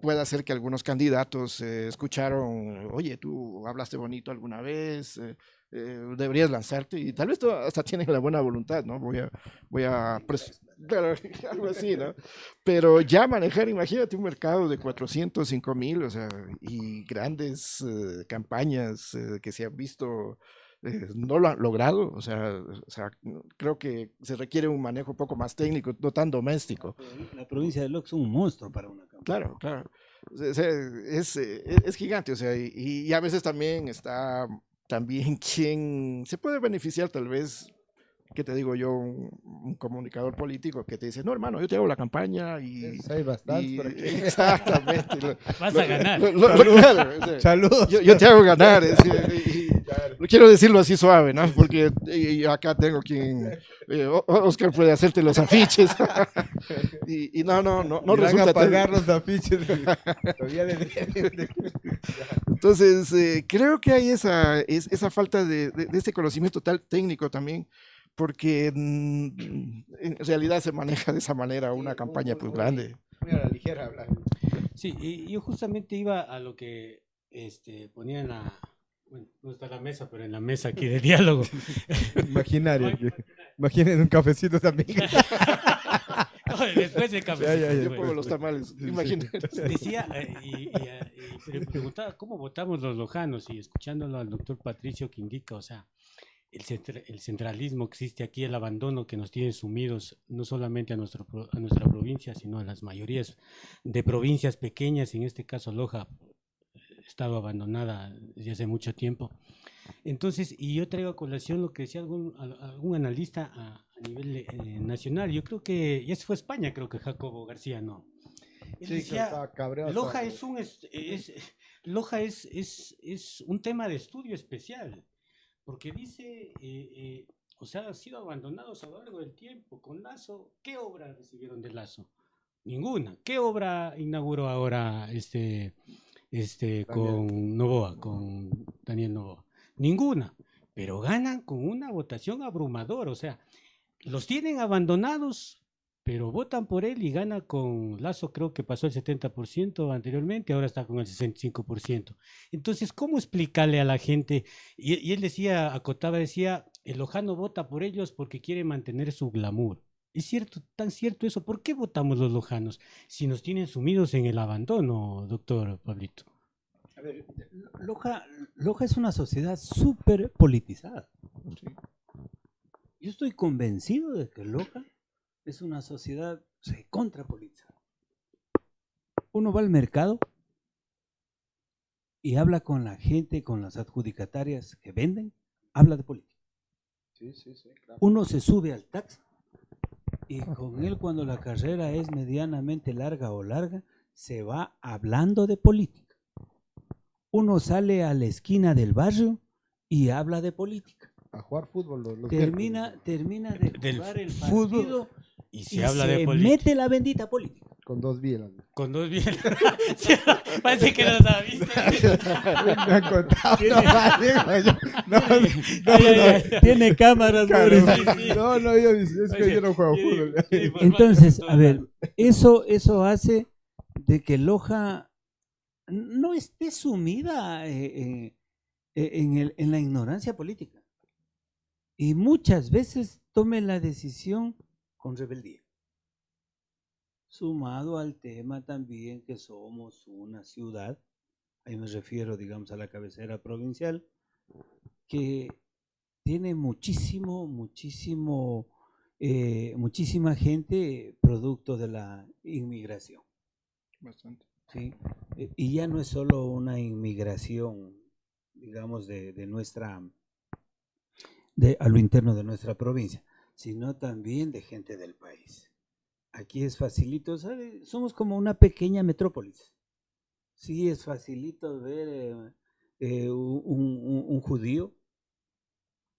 Puede ser que algunos candidatos escucharon, oye, tú hablaste bonito alguna vez, deberías lanzarte, y tal vez tú hasta tienes la buena voluntad, ¿no? Claro, algo así, ¿no? Pero ya manejar, imagínate un mercado de 405,000, o sea, y grandes campañas que se han visto, no lo han logrado, o sea, creo que se requiere un manejo un poco más técnico, no tan doméstico. La provincia de Loja es un monstruo para una campaña. Claro. O sea, es gigante, o sea, y a veces también está quien se puede beneficiar tal vez, ¿qué te digo yo? Un comunicador político que te dice, no, hermano, yo te hago la campaña y... Hay bastantes por aquí. Exactamente. Vas a ganar. Saludos. Saludos. Yo te hago ganar. Lo quiero decirlo así suave, ¿no? Porque acá tengo quien, Oscar puede hacerte los afiches. y no Irán resulta a pagar tan... los afiches. Todavía Entonces, creo que hay esa falta de ese conocimiento tal técnico también, porque en realidad se maneja de esa manera una campaña pues grande. Muy a la ligera hablar. Sí, y yo justamente iba a lo que ponía en la, bueno, no está la mesa, pero en la mesa aquí de diálogo. Imaginario. Imaginen un cafecito también. Después del café. Ya. Yo pongo los tamales, imagínate. Decía, y preguntaba cómo votamos los lojanos, y escuchándolo al doctor Patricio que indica, o sea, el centralismo que existe aquí, el abandono que nos tiene sumidos, no solamente a nuestra provincia, sino a las mayorías de provincias pequeñas, en este caso Loja, ha estado abandonada desde hace mucho tiempo. Entonces, y yo traigo a colación lo que decía algún analista a nivel nacional. Yo creo que, ya se fue a España, creo que Jacobo García, ¿no? Él Sí, decía, estaba cabreado. Loja Loja es un tema de estudio especial, porque dice, o sea, han sido abandonados a lo largo del tiempo. Con Lazo, ¿qué obra recibieron de Lazo? Ninguna. ¿Qué obra inauguró ahora con Novoa, con Daniel Novoa? Ninguna, pero ganan con una votación abrumadora, o sea, los tienen abandonados, pero votan por él y gana con Lazo, creo que pasó el 70% anteriormente, ahora está con el 65%. Entonces, ¿cómo explicarle a la gente? Y él decía, acotaba, decía, el lojano vota por ellos porque quiere mantener su glamour. Es cierto, tan cierto eso. ¿Por qué votamos los lojanos si nos tienen sumidos en el abandono, doctor Pablito? A ver, Loja es una sociedad súper politizada. Yo estoy convencido de que Loja es una sociedad contrapolitizada. Uno va al mercado y habla con la gente, con las adjudicatarias que venden, habla de política. Sí, claro. Uno se sube al taxi y con él, cuando la carrera es medianamente larga o larga, se va hablando de política. Uno sale a la esquina del barrio y habla de política. A jugar fútbol. Termina de jugar el partido y se habla de política. Mete la bendita política. Con 2 bielas. Con 2 bielas. Parece que los ha visto. Me han contado. Tiene cámaras. No, es que yo no juego fútbol. Entonces, a ver, eso hace de que Loja no esté sumida en la ignorancia política. Y muchas veces tome la decisión con rebeldía. Sumado al tema también que somos una ciudad, ahí me refiero, digamos, a la cabecera provincial, que tiene muchísima gente producto de la inmigración. Bastante. ¿Sí? Y ya no es solo una inmigración, digamos, a lo interno de nuestra provincia, sino también de gente del país. Aquí es facilito, ¿sabe? Somos como una pequeña metrópolis. Sí, es facilito ver un judío.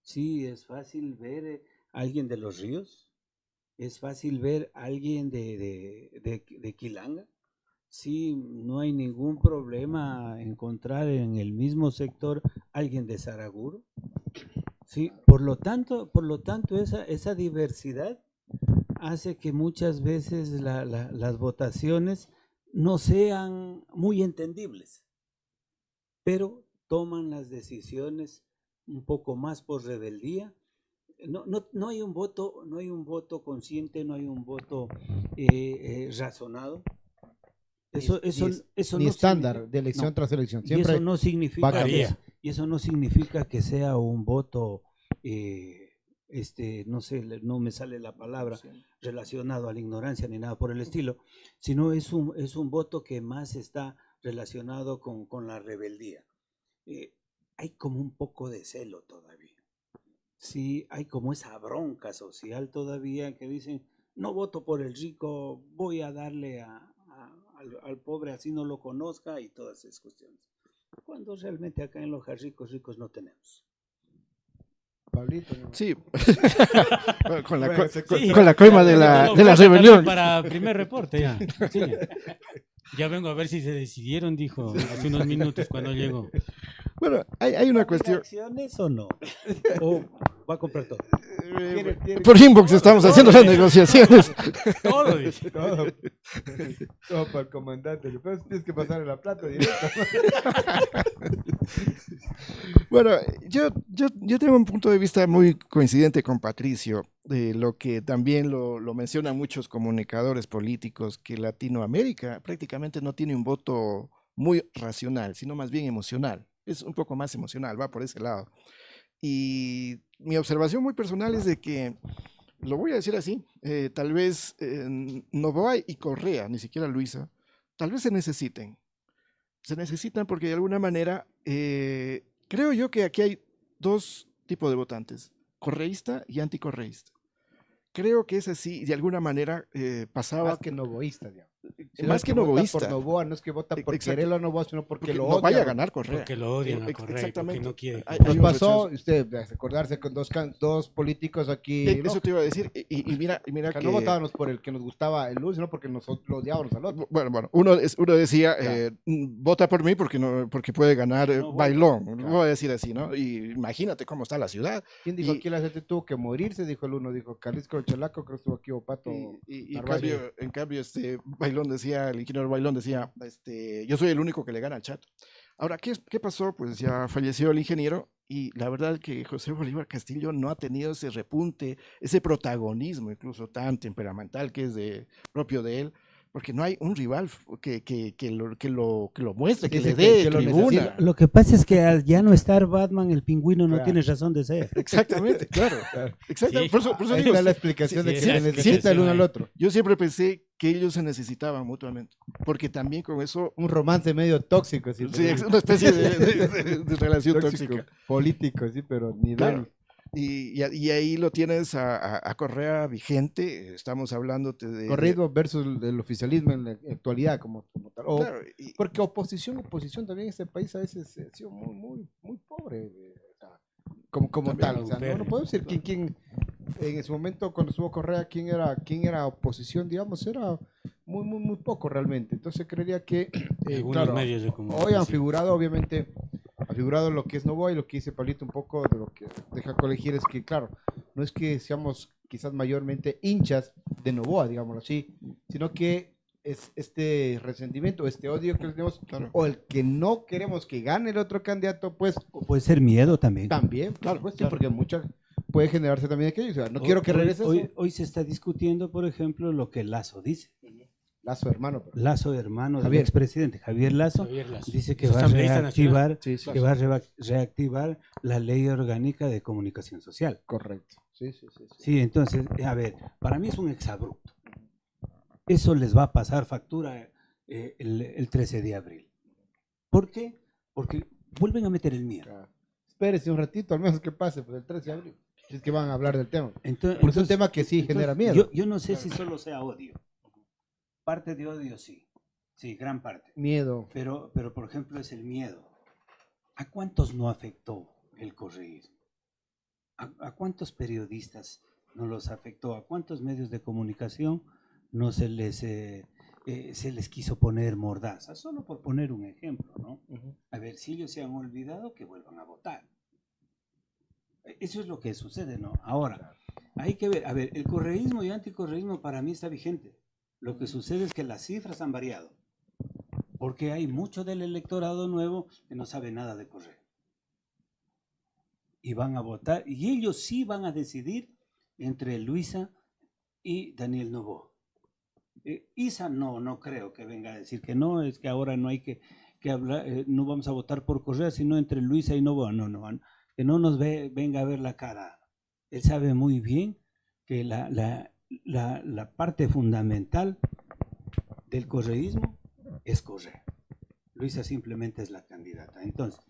Sí, es fácil ver a alguien de Los Ríos. Es fácil ver a alguien de Quilanga. Sí, no hay ningún problema encontrar en el mismo sector alguien de Saraguro. Sí, por lo tanto esa diversidad hace que muchas veces las votaciones no sean muy entendibles, pero toman las decisiones un poco más por rebeldía. No hay un voto consciente, no hay un voto razonado. Eso ni no estándar de elección tras elección. Siempre y eso no significa que sea un voto, no sé, no me sale la palabra, relacionado a la ignorancia ni nada por el estilo, sino es un voto que más está relacionado con la rebeldía. Hay como un poco de celo todavía. Sí, hay como esa bronca social todavía que dicen, no voto por el rico, voy a darle al pobre así no lo conozca y todas esas cuestiones. cuando realmente acá en Loja ricos no tenemos. Pablito, ¿no? Sí, con la, Bueno, con la coima de la rebelión. Para primer reporte, ya. Sí. Ya vengo a ver si se decidieron, dijo hace unos minutos cuando llegó. Bueno, hay una cuestión. ¿Acciones o no? ¿O va a comprar todo? Por inbox estamos haciendo las negociaciones. Todo, dice. Todo para el comandante. Pero tienes que pasar la plata directo. Bueno, yo tengo un punto de vista muy coincidente con Patricio, de lo que también lo mencionan muchos comunicadores políticos, que Latinoamérica prácticamente no tiene un voto muy racional, sino más bien emocional. Es un poco más emocional, va por ese lado. Y mi observación muy personal es de que, lo voy a decir así, tal vez Noboa y Correa, ni siquiera Luisa, tal vez se necesiten. Se necesitan porque de alguna manera, creo yo que aquí hay dos tipos de votantes, correísta y anticorreísta. Creo que es así, de alguna manera pasaba... Más que novoísta, digamos. Más que novoísta. Por Novoa, no es que vota por Exacto. quererlo a Novoa, sino porque lo no odia. vaya a ganar Correa. Porque lo odian a Correa, Exactamente. porque no quiere. Hay Nos un pasó, rechazo. usted, acordarse con dos políticos aquí. Eso te iba a decir, y mira que que... no votábamos por el que nos gustaba el luz, sino porque nosotros lo odiábamos al otro. Bueno, uno decía, vota por mí porque puede ganar Bailón, voy a decir así, ¿no? Y imagínate cómo está la ciudad. ¿Quién dijo aquí la gente tuvo que morirse? Dijo el uno, dijo Jalisco Chalaco, creo que estuvo aquí Opato. Y en cambio, Bailón decía, el ingeniero Bailón decía, yo soy el único que le gana al Chato. Ahora, ¿qué pasó? Pues ya falleció el ingeniero y la verdad que José Bolívar Castillo no ha tenido ese repunte, ese protagonismo incluso tan temperamental que es propio de él, porque no hay un rival que lo muestre, que le dé tribuna. Lo que pasa es que al ya no estar Batman, el pingüino no Claro. tiene razón de ser. Exactamente, claro. Exactamente. Sí. Por eso Ahí digo, está la explicación de que sí, se sí, necesita sí, el uno sí, al otro. yo siempre pensé que ellos se necesitaban mutuamente, porque también con eso, Un romance medio tóxico, sí. sí, es una especie de relación tóxica. Político, sí, pero ni Claro. Dani. Y ahí lo tienes a Correa vigente, estamos hablando de... Corrido versus el oficialismo en la actualidad como tal. O- Claro, Porque oposición también en este país a veces ha sido muy pobre, o sea, como También tal. O sea, no podemos decir quién en ese momento cuando estuvo Correa, quién era oposición, digamos, era muy poco realmente. Entonces creería que, Algunos claro, medios de hoy comunicación. han figurado, obviamente, lo que es Novoa y lo que dice Pablito un poco de lo que deja colegir es que, claro, no es que seamos quizás mayormente hinchas de Novoa, digámoslo así, sino que es este resentimiento, este odio que tenemos, Claro. o el que no queremos que gane el otro candidato, pues O puede ser miedo también. también, Claro, pues, sí, claro. porque muchas puede generarse también aquello. O sea, no quiero que regrese Hoy se está discutiendo, por ejemplo, lo que Lazo dice. Lazo, hermano. Pero... Lazo, hermano del Javier. expresidente Javier Lazo, Javier Lazo. dice que Es va a asambleísta reactivar, Sí, sí, que va a reactivar la ley orgánica de comunicación social. correcto. Sí. Sí, entonces, a ver, para mí es un exabrupto. Eso les va a pasar factura el 13 de abril. ¿Por qué? Porque vuelven a meter el miedo. Espérese un ratito, al menos que pase, pues el 13 de abril. Si es que van a hablar del tema. Entonces, Porque es un tema que sí genera miedo. Yo no sé si solo sea odio. Parte de odio sí. Sí, gran parte. Miedo. Pero por ejemplo, es el miedo. ¿A cuántos no afectó el correísmo? ¿A cuántos periodistas no los afectó? ¿A cuántos medios de comunicación no se les quiso poner mordaza? Solo por poner un ejemplo, ¿no? A ver, si ellos se han olvidado, que vuelvan a votar. Eso es lo que sucede, ¿no? Ahora, hay que ver, a ver, el correísmo y anticorreísmo para mí está vigente. Lo que sucede es que las cifras han variado, porque hay mucho del electorado nuevo que no sabe nada de correo. Y van a votar, y ellos sí van a decidir entre Luisa y Daniel Noboa. Isa no creo que venga a decir que no, es que ahora no hay que hablar, no vamos a votar por Correa, sino entre Luisa y Noboa. No, que no nos venga a ver la cara. Él sabe muy bien que la parte fundamental del correísmo es Correa. Luisa simplemente es la candidata. Entonces,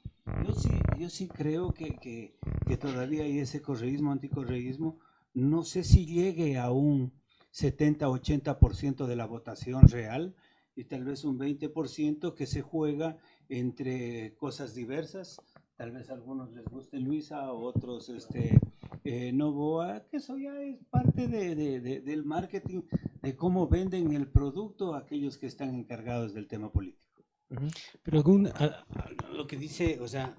yo sí creo que todavía hay ese correísmo, anticorreísmo. No sé si llegue a un 70-80% de la votación real y tal vez un 20% que se juega entre cosas diversas. Tal vez a algunos les guste Luisa, a otros Novoa, que eso ya es parte del marketing, de cómo venden el producto a aquellos que están encargados del tema político. Pero lo que dice, o sea,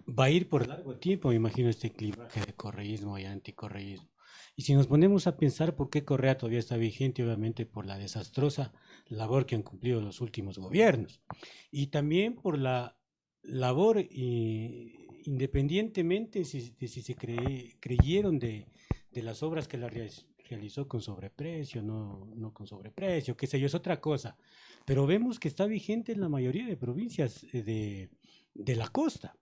va a ir por largo tiempo, me imagino, este clivaje de correísmo y anticorreísmo. Y si nos ponemos a pensar por qué Correa todavía está vigente, obviamente por la desastrosa labor que han cumplido los últimos gobiernos. Y también por la labor, independientemente de si se creyeron de las obras que la realizó con sobreprecio, no con sobreprecio, qué sé yo, es otra cosa. Pero vemos que está vigente en la mayoría de provincias de la costa.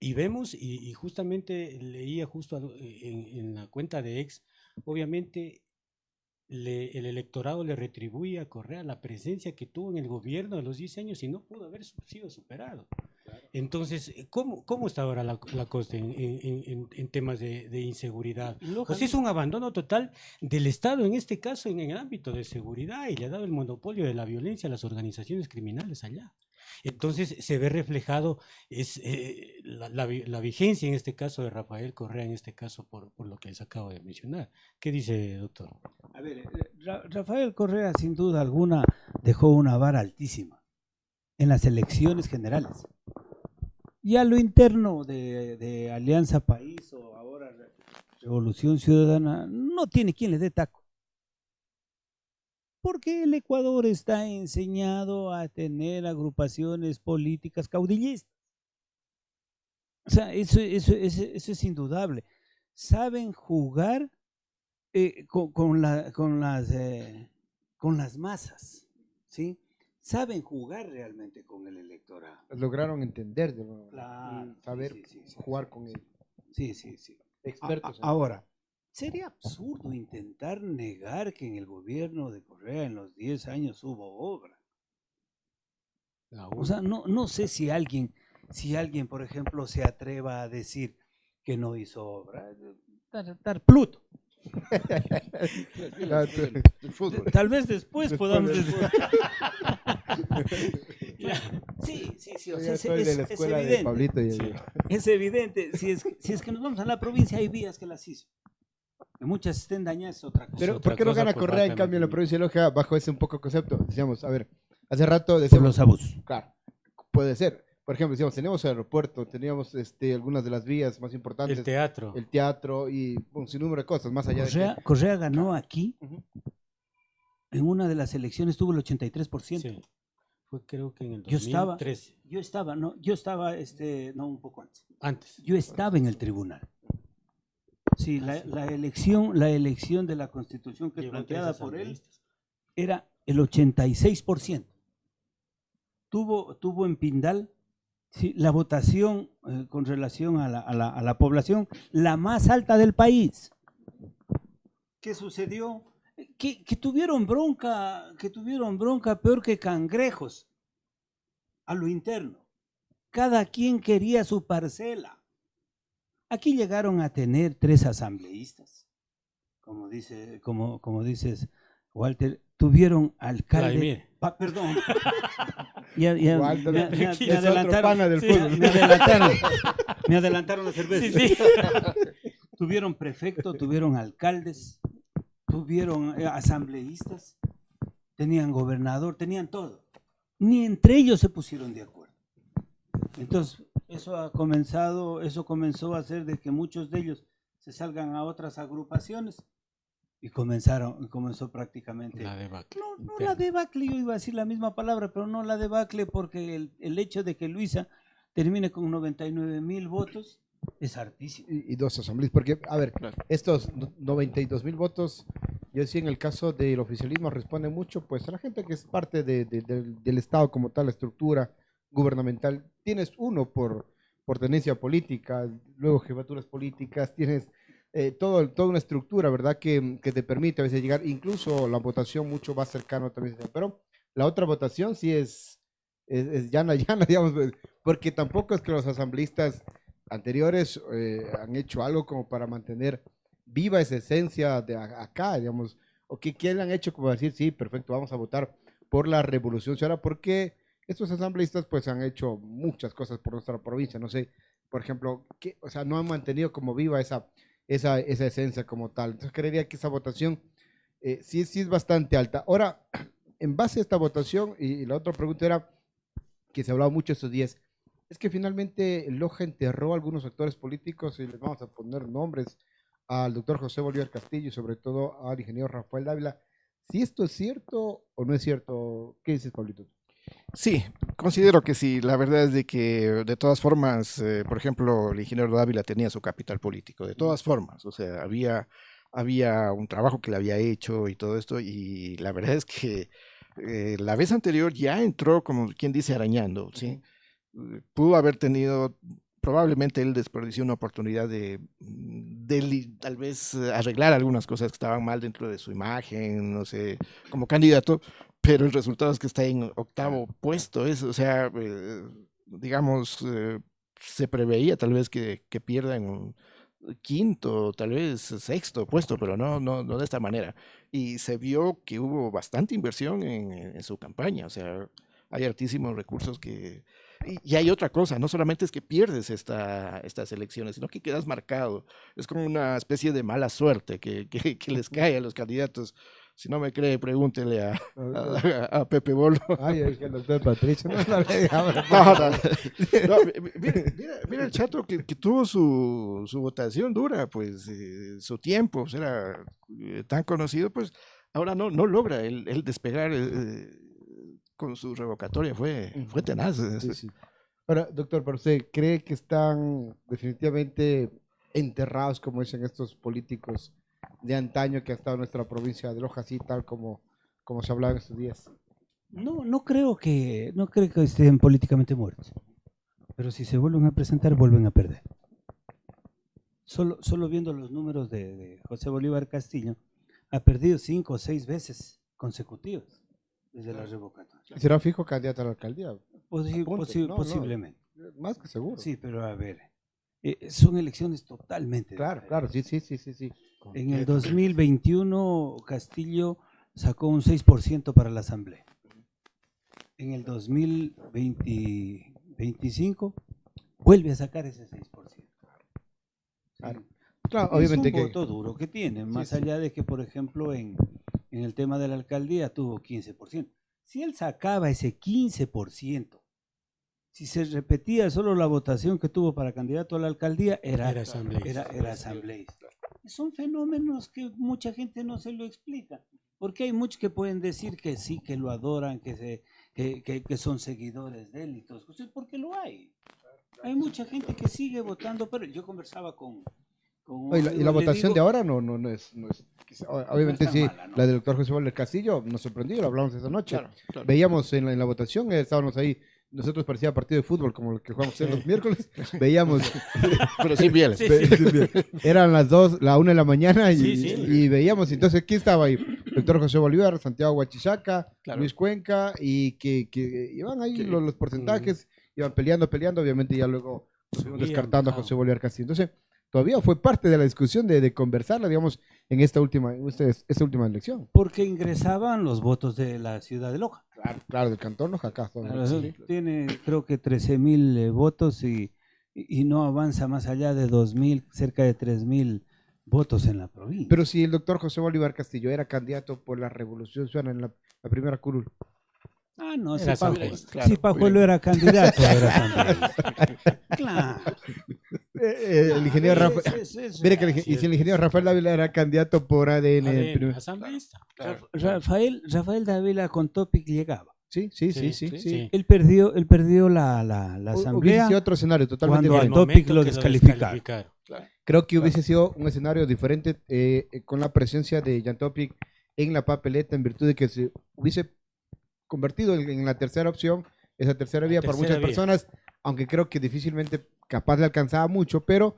Y vemos, y justamente leía justo en la cuenta de ex, obviamente el electorado le retribuye a Correa la presencia que tuvo en el gobierno de los 10 años y no pudo haber sido superado. Entonces, ¿cómo está ahora la costa en temas de inseguridad? Pues es un abandono total del Estado, en este caso, en el ámbito de seguridad, y le ha dado el monopolio de la violencia a las organizaciones criminales allá. Entonces se ve reflejado la vigencia en este caso de Rafael Correa, en este caso por lo que les acabo de mencionar. ¿Qué dice, doctor? A ver, Rafael Correa sin duda alguna dejó una vara altísima en las elecciones generales. Y a lo interno de Alianza País o ahora Revolución Ciudadana, no tiene quien le dé taco. Porque el Ecuador está enseñado a tener agrupaciones políticas caudillistas. O sea, eso es indudable. Saben jugar con las masas, ¿sí? Saben jugar realmente con el electorado. Lograron entender, Claro, saber sí, jugar con él. Sí. Expertos. Ahora, sería absurdo intentar negar que en el gobierno de Correa en los 10 años hubo obra. O sea, no sé si alguien, por ejemplo, se atreva a decir que no hizo obra. Dar Pluto. El fútbol. Tal vez después podamos del decir. Sí. O sea, Soy de la escuela de Pablito. Es evidente. Si es que nos vamos a la provincia, hay vías que las hizo. Que muchas estén dañadas es otra cosa. Pero ¿por qué no gana Correa en cambio en la provincia de Loja bajo ese un poco concepto? Decíamos, a ver, hace rato Por decíamos, los abusos. claro, puede ser. Por ejemplo, decíamos, teníamos el aeropuerto, teníamos algunas de las vías más importantes. El teatro Y un sinnúmero de cosas, más allá de que... Correa ganó aquí. En una de las elecciones tuvo el 83%. Sí. Fue creo que en el 2013. Yo estaba, un poco Antes. Yo estaba en el tribunal. Sí, la elección de la Constitución que es planteada por él era el 86%. Tuvo en Pindal, sí, la votación con relación a la población la más alta del país. ¿Qué sucedió? Que tuvieron bronca peor que cangrejos a lo interno. Cada quien quería su parcela. Aquí llegaron a tener 3 asambleístas, como dices, Walter, tuvieron alcalde. Perdón. Me adelantaron la cerveza. Sí. Tuvieron prefecto, tuvieron alcaldes, tuvieron asambleístas, tenían gobernador, tenían todo. Ni entre ellos se pusieron de acuerdo. Entonces, eso comenzó a hacer de que muchos de ellos se salgan a otras agrupaciones y comenzó prácticamente la debacle. No la debacle, yo iba a decir la misma palabra, pero no la debacle, porque el hecho de que Luisa termine con 99,000 votos es hartísimo. Y 2 asambleístas, porque, a ver, estos 92,000 votos, yo decía, en el caso del oficialismo responde mucho pues a la gente que es parte del Estado como tal, la estructura gubernamental. Tienes uno por tenencia política, luego jefaturas políticas, tienes toda una estructura, ¿verdad? Que te permite a veces llegar, incluso la votación mucho más cercano también, pero la otra votación sí es llana, digamos, porque tampoco es que los asambleístas anteriores han hecho algo como para mantener viva esa esencia de acá, digamos, o que han hecho como decir, sí, perfecto, vamos a votar por la Revolución Ciudadana, porque estos asambleístas pues han hecho muchas cosas por nuestra provincia, no sé, por ejemplo, o sea, no han mantenido como viva esa esencia como tal. Entonces creería que esa votación sí es bastante alta. Ahora, en base a esta votación, y la otra pregunta era, que se ha hablado mucho estos días, es que finalmente Loja enterró a algunos actores políticos y les vamos a poner nombres al doctor José Bolívar Castillo y sobre todo al ingeniero Rafael Dávila. Si esto es cierto o no es cierto, ¿qué dices, Pablito? Sí, considero que sí. La verdad es de que de todas formas, por ejemplo, el ingeniero Dávila tenía su capital político, de todas formas. O sea, había un trabajo que le había hecho y todo esto, y la verdad es que la vez anterior ya entró, como quien dice, arañando, ¿sí? Pudo haber tenido, probablemente él desperdició una oportunidad de tal vez arreglar algunas cosas que estaban mal dentro de su imagen, no sé, como candidato, pero el resultado es que está en octavo puesto, o sea, digamos, se preveía tal vez que pierda en un quinto, tal vez sexto puesto, pero no de esta manera. Y se vio que hubo bastante inversión en su campaña, o sea, hay altísimos recursos y hay otra cosa, no solamente es que pierdes estas elecciones, sino que quedas marcado. Es como una especie de mala suerte que les cae a los candidatos. Si no me cree, pregúntele a Pepe Bolo. Ay, es que el doctor Patricio no la dejaba. No, mira el Chato que tuvo su votación dura, pues su tiempo, pues, era tan conocido, pues ahora no logra el despegar con su revocatoria, fue tenaz. Sí, sí. Ahora, doctor, ¿pero usted cree que están definitivamente enterrados, como dicen estos políticos de antaño que ha estado en nuestra provincia de Loja, así tal como se hablaba en estos días? No creo que estén políticamente muertos, pero si se vuelven a presentar, vuelven a perder. Solo viendo los números de José Bolívar Castillo, ha perdido 5 o 6 veces consecutivas desde la revocatoria. ¿Será fijo candidato a la alcaldía? Posiblemente. Más que seguro. Sí, pero a ver, son elecciones totalmente Claro, sí. En el 2021 Castillo sacó un 6% para la asamblea. En el 2025 vuelve a sacar ese 6%. Claro, obviamente obviamente es un voto duro que tiene, más allá de que, por ejemplo, en el tema de la alcaldía tuvo 15%. Si él sacaba ese 15%, si se repetía solo la votación que tuvo para candidato a la alcaldía, era asambleísta. Son fenómenos que mucha gente no se lo explica, porque hay muchos que pueden decir que sí, que lo adoran, que son seguidores de él y todo eso, porque lo hay. Hay mucha gente que sigue votando, pero yo conversaba con y la votación de ahora no es obviamente no sí, mala, ¿no? La del doctor José Bolívar Castillo nos sorprendió, lo hablamos esa noche. Claro. Veíamos en la votación, estábamos ahí, nosotros parecía partido de fútbol como el que jugamos los miércoles, veíamos, pero sin bieles. eran las 2, la 1 de la mañana Sí. y veíamos, entonces, ¿quién estaba ahí? Doctor José Bolívar, Santiago Huachichaca, Claro. Luis Cuenca, y que iban ahí los porcentajes, iban peleando, obviamente ya luego fuimos descartando a José Bolívar Castillo. Entonces, todavía fue parte de la discusión de conversarla, digamos, en esta última elección. Porque ingresaban los votos de la ciudad de Loja. Claro, del cantón Loja acá. Tiene creo que 13,000 votos y no avanza más allá de 2,000, cerca de 3,000 votos en la provincia. Pero si el doctor José Bolívar Castillo era candidato por la Revolución Ciudadana en la primera curul. Ah, no, Era si Pajuelo era candidato, era asambleísta. Claro. El ingeniero Rafael. Mire que y si el ingeniero Rafael Dávila era candidato por ADN. Asambleísta. Rafael Dávila con Topic llegaba. Sí. Él perdió la asamblea. Hubiese sido otro escenario totalmente cuando diferente. al Topic lo descalificaron. Creo que hubiese sido un escenario diferente con la presencia de Jan Topic en la papeleta, en virtud de que se hubiese convertido en la tercera opción, esa tercera vía para muchas personas, aunque creo que difícilmente capaz le alcanzaba mucho, pero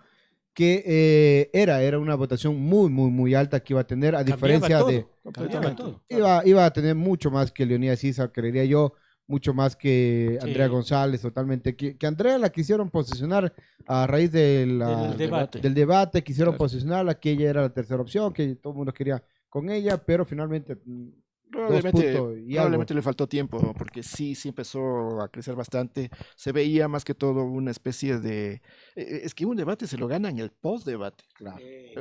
que era una votación muy alta que iba a tener, a diferencia de... Iba a tener mucho más que Leonidas Issa, creería yo, mucho más que Andrea González, totalmente. Que Andrea la quisieron posicionar a raíz del debate, quisieron posicionarla, que ella era la tercera opción, que todo el mundo quería con ella, pero finalmente Probablemente le faltó tiempo, porque sí empezó a crecer bastante. Se veía más que todo una especie de... Es que un debate se lo gana en el post-debate. Claro.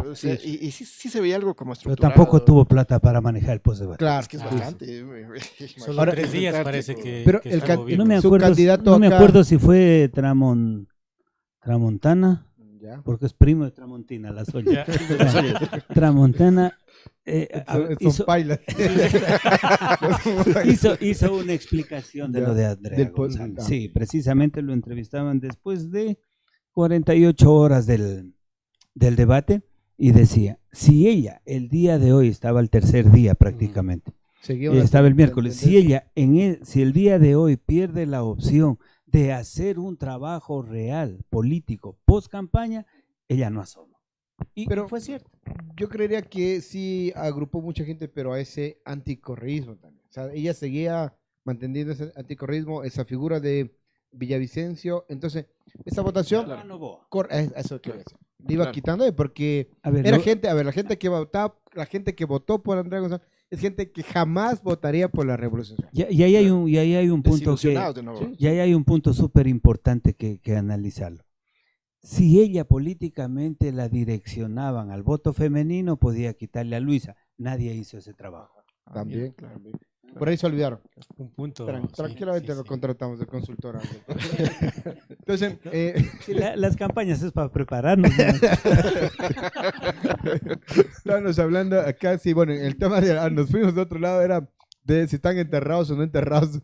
O sea, y sí se veía algo como Pero estructurado. tampoco tuvo plata para manejar el postdebate. Claro. Es que es Ah, bastante. Solo Ahora, 3 días presentar, parece tipo, que, pero que el está can- movido. No me Su acuerdo, candidato no me acá- acuerdo si fue Tramontana, Ya. porque es primo de Tramontina, la soya. Ya. Tramontana Son pailas. hizo una explicación de Ya, lo de Andrea del po- González. ah. Sí, precisamente lo entrevistaban después de 48 horas del debate y decía, si ella el día de hoy estaba el tercer día prácticamente, Seguía una estaba el tendencia. miércoles, si ella si el día de hoy pierde la opción de hacer un trabajo real, político, post campaña, ella no asoma. Y Pero fue cierto. yo creería que sí agrupó mucha gente, pero a ese anticorreísmo también. O sea, ella seguía manteniendo ese anticorreísmo, esa figura de Villavicencio. Entonces, esa votación, eso quiero decir. Le iba Claro. quitando porque A ver, era lo- gente, la gente que votaba, la gente que votó por Andrea González, es gente que jamás votaría por la revolución. y ahí hay un punto que... Desilusionados de nuevo. Y ahí hay un punto súper importante que analizarlo. Si ella políticamente la direccionaban al voto femenino, podía quitarle a Luisa. Nadie hizo ese trabajo. También, claro. también. Por ahí se olvidaron. Un punto. sí, Tranquilamente sí, lo sí. contratamos de consultora. Entonces, Sí, las campañas es para prepararnos. ¿no? estábamos hablando acá, sí, bueno, el tema de nos fuimos de otro lado, era de si están enterrados o no enterrados,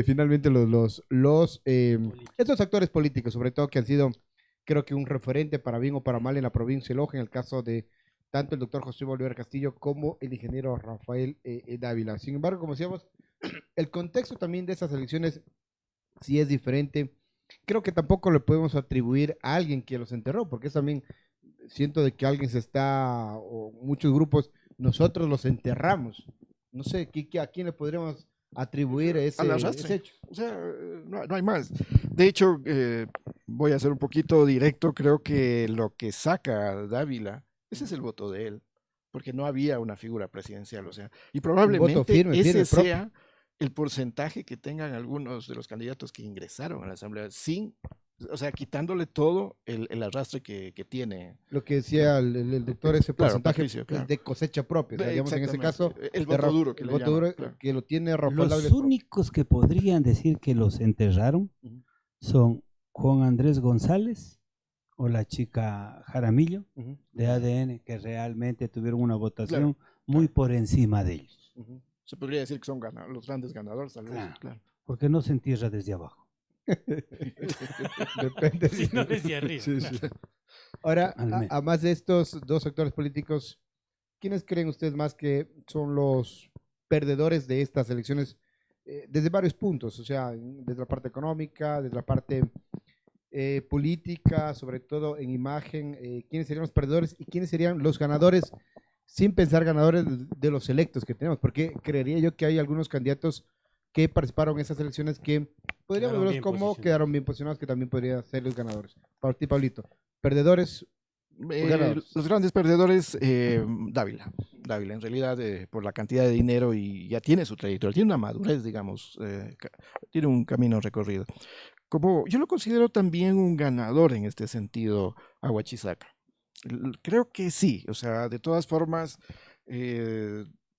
finalmente estos actores políticos, sobre todo que han sido, creo que un referente para bien o para mal en la provincia de Loja, en el caso de tanto el doctor José Bolívar Castillo como el ingeniero Rafael Dávila. Sin embargo, como decíamos, el contexto también de esas elecciones sí es diferente. Creo que tampoco le podemos atribuir a alguien que los enterró, porque es también, siento de que alguien o muchos grupos, nosotros los enterramos. No sé, ¿a quién le podríamos atribuir Al arrastre. ese hecho? O sea, no hay más. De hecho, voy a ser un poquito directo. Creo que lo que saca a Dávila, ese es el voto de él, porque no había una figura presidencial. O sea, y probablemente firme, ese propio. sea el porcentaje que tengan algunos de los candidatos que ingresaron a la Asamblea, o sea, quitándole todo el arrastre que tiene. Lo que decía el doctor, ese Claro, porcentaje Patricio, claro. es de cosecha propia. O sea, digamos, en ese caso, el de voto duro que el le voto llaman, duro claro. que lo tiene Rafael Los Dávila. únicos que podrían decir que los enterraron Ujú. son Juan Andrés González o la chica Jaramillo Ujú, de ADN, que realmente tuvieron una votación Claro, muy por encima de ellos. ujú. Se podría decir que son los grandes ganadores, tal vez. Claro. Claro. Porque no se entierra desde abajo. Depende. Sí, no desde arriba. Sí, sí. Ahora, Al menos. a más de estos dos actores políticos, ¿quiénes creen ustedes más que son los perdedores de estas elecciones desde varios puntos? O sea, desde la parte económica, desde la parte política, sobre todo en imagen. ¿Quiénes serían los perdedores y quiénes serían los ganadores, sin pensar ganadores de los electos que tenemos? Porque creería yo que hay algunos candidatos que participaron en esas elecciones que podríamos Quedaron verlos bien como posicionados. quedaron bien posicionados, que también podrían ser los ganadores. Para ti, Pablito, perdedores. Ganadores. Los grandes perdedores, Dávila, en realidad, por la cantidad de dinero y ya tiene su trayectoria, tiene una madurez, digamos, tiene un camino recorrido. Como yo lo considero también un ganador en este sentido a Huachizaca. Creo que sí, o sea, de todas formas,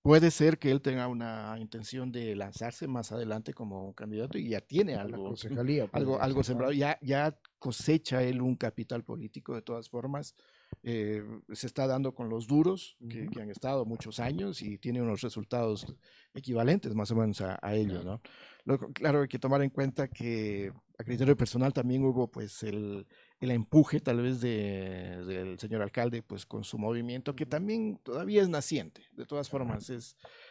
puede ser que él tenga una intención de lanzarse más adelante como candidato y ya tiene La algo, concejalía. podría algo ser, sembrado, ya cosecha él un capital político de todas formas. Se está dando con los duros que han estado muchos años y tiene unos resultados equivalentes más o menos a ellos, ¿no? Claro, hay que tomar en cuenta que a criterio personal también hubo pues el empuje tal vez del señor alcalde pues con su movimiento que también todavía es naciente, de todas formas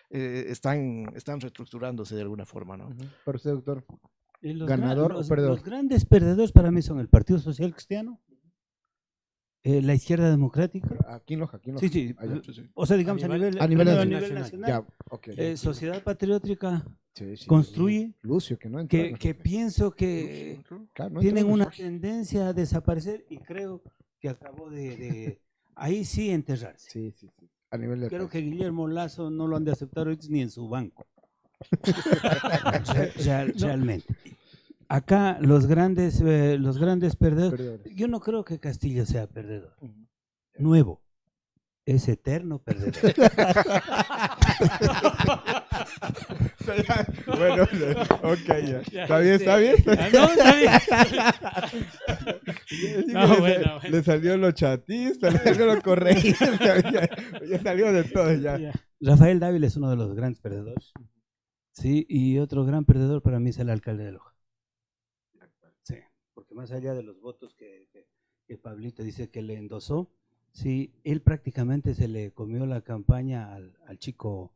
están reestructurándose de alguna forma, ¿no? Para usted, doctor. Y ¿Ganador o perdedor? Los grandes perdedores para mí son el Partido Social Cristiano, la Izquierda Democrática. Aquí en Loja, Sí, sí. Allá. O sea, digamos a nivel nacional. nacional. Ya, ok. Sociedad Patriótica Sí, sí. construye, Lucio, que no entró. que pienso que Claro, no tienen entró. una tendencia a desaparecer y creo que acabó de ahí sí enterrarse. Sí, sí, sí. a nivel de Creo país. que Guillermo Lazo no lo han de aceptar ahorita ni en su banco. Realmente. Acá los grandes perdedores. Perdedores. Yo no creo que Castillo sea perdedor. Ujú. Nuevo. Es eterno perdedor. Bueno, ok, ya. Ya, ¿Está bien? ¿Está bien? No, está bien. No, le, bueno. le salió lo chatista, le salió lo correísta, ya salió de todo ya. Ya. Rafael Dávila es uno de los grandes perdedores. Sí, y otro gran perdedor para mí es el alcalde de Loja. Sí, porque más allá de los votos que Pablito dice que le endosó, sí, él prácticamente se le comió la campaña al chico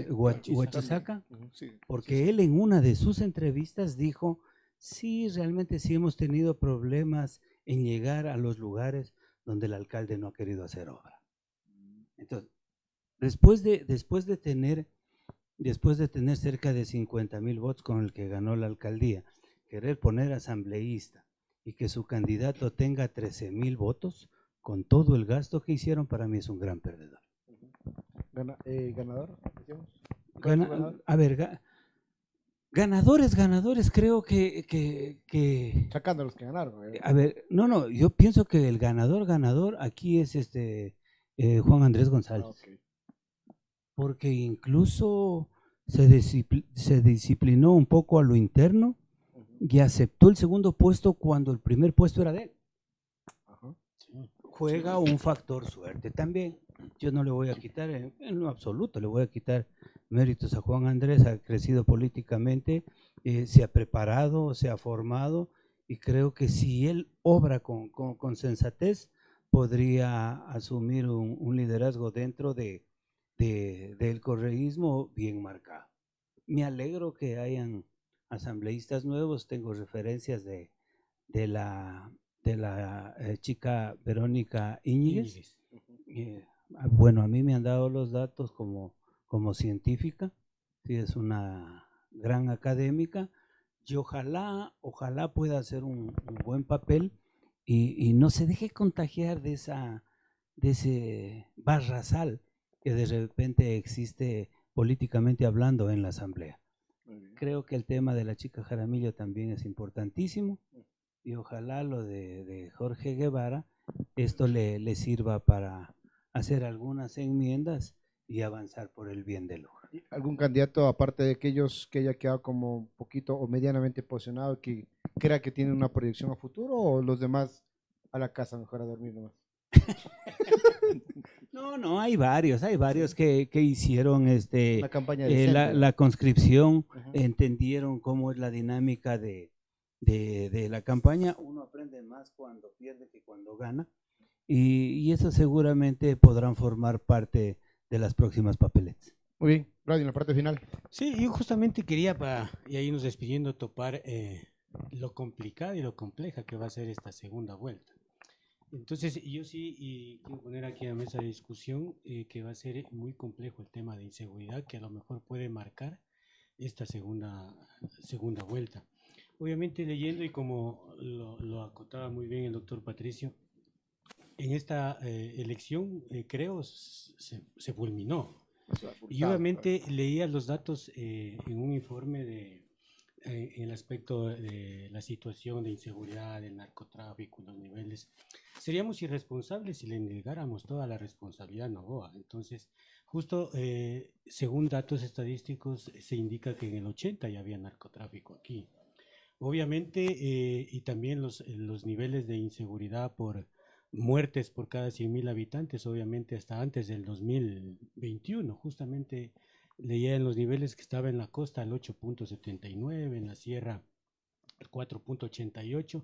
Huachisaca, Sí, porque él en una de sus entrevistas dijo, sí, realmente sí hemos tenido problemas en llegar a los lugares donde el alcalde no ha querido hacer obra. Entonces, después de tener cerca de 50,000 votos con el que ganó la alcaldía, querer poner asambleísta y que su candidato tenga 13,000 votos, con todo el gasto que hicieron, para mí es un gran perdedor. ¿Ganador? Decíamos. ¿Cuál es tu ganador? A ver, ganadores, creo que Sacando los que ganaron. a ver, no, yo pienso que el ganador aquí es Juan Andrés González. Ah, ok. Porque incluso se disciplinó un poco a lo interno y aceptó el segundo puesto cuando el primer puesto era de él. Ajá. Juega un factor suerte también. Yo no le voy a quitar, en lo absoluto, le voy a quitar méritos a Juan Andrés. Ha crecido políticamente, se ha preparado, se ha formado, y creo que si él obra con sensatez, podría asumir un liderazgo dentro del correísmo bien marcado. Me alegro que hayan asambleístas nuevos. Tengo referencias de la chica Verónica Íñiguez. Bueno, a mí me han dado los datos como científica, sí, es una gran académica, y ojalá pueda hacer un buen papel y no se deje contagiar de ese barrasal que de repente existe políticamente hablando en la asamblea. Creo que el tema de la chica Jaramillo también es importantísimo, y ojalá lo de Jorge Guevara, esto le sirva para hacer algunas enmiendas y avanzar por el bien de Loja. ¿Algún candidato, aparte de aquellos que haya quedado como un poquito o medianamente posicionado, que crea que tiene una proyección a futuro, o los demás a la casa mejor a dormir nomás? No, hay varios que hicieron Una campaña decente, la conscripción, Ajá. entendieron cómo es la dinámica de la campaña. Uno aprende más cuando pierde que cuando gana, y eso seguramente podrán formar parte de las próximas papeletas. Muy bien, Brady, en la parte final. Sí, yo justamente quería, y ahí nos despidiendo, topar lo complicada y lo compleja que va a ser esta segunda vuelta. Entonces, yo sí quiero poner aquí a mesa de discusión que va a ser muy complejo el tema de inseguridad, que a lo mejor puede marcar esta segunda vuelta. Obviamente, leyendo, y como lo acotaba muy bien el doctor Patricio, en esta elección, creo, se fulminó. Y obviamente leía los datos en un informe en el aspecto de la situación de inseguridad, del narcotráfico, los niveles. Seríamos irresponsables si le negáramos toda la responsabilidad a Noboa. Entonces, justo según datos estadísticos, se indica que en el 80 ya había narcotráfico aquí. Obviamente, y también los niveles de inseguridad por muertes por cada 100,000 habitantes, obviamente hasta antes del 2021, justamente leía en los niveles que estaba en la costa el 8.79, en la sierra el 4.88,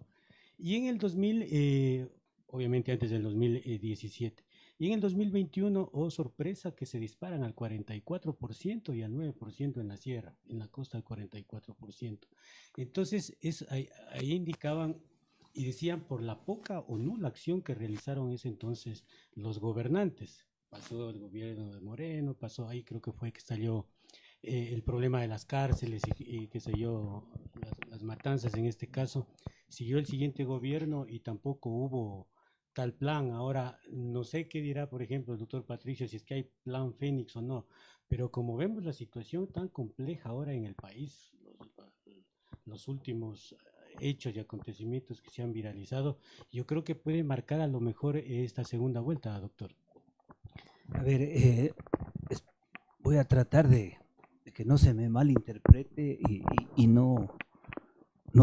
y en el 2000, obviamente antes del 2017, y en el 2021, oh sorpresa, que se disparan al 44% y al 9% en la sierra, en la costa al 44%. Entonces, ahí indicaban y decían por la poca o nula acción que realizaron ese entonces los gobernantes. Pasó el gobierno de Moreno, pasó ahí, creo que fue que salió el problema de las cárceles y qué sé yo, las matanzas en este caso. Siguió el siguiente gobierno y tampoco hubo tal plan. Ahora, no sé qué dirá, por ejemplo, el doctor Patricio, si es que hay plan Fénix o no, pero como vemos la situación tan compleja ahora en el país, los últimos hechos y acontecimientos que se han viralizado, yo creo que puede marcar a lo mejor esta segunda vuelta, doctor. A ver, voy a tratar de que no se me malinterprete y no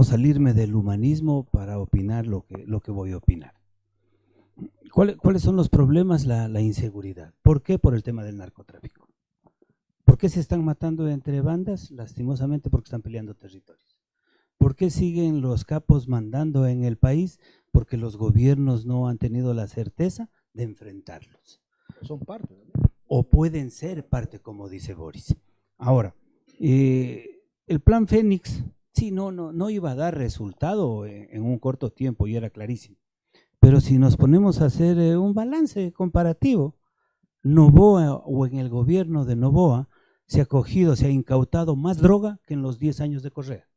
salirme del humanismo para opinar lo que voy a opinar. ¿Cuáles son los problemas? La inseguridad. ¿Por qué? Por el tema del narcotráfico. ¿Por qué se están matando entre bandas? Lastimosamente porque están peleando territorios. ¿Por qué siguen los capos mandando en el país? Porque los gobiernos no han tenido la certeza de enfrentarlos. Son parte, ¿no? O pueden ser parte, como dice Boris. Ahora, el plan Fénix, sí, no iba a dar resultado en un corto tiempo, y era clarísimo. Pero si nos ponemos a hacer un balance comparativo, Noboa o en el gobierno de Noboa se ha incautado más droga que en los 10 años de Correa.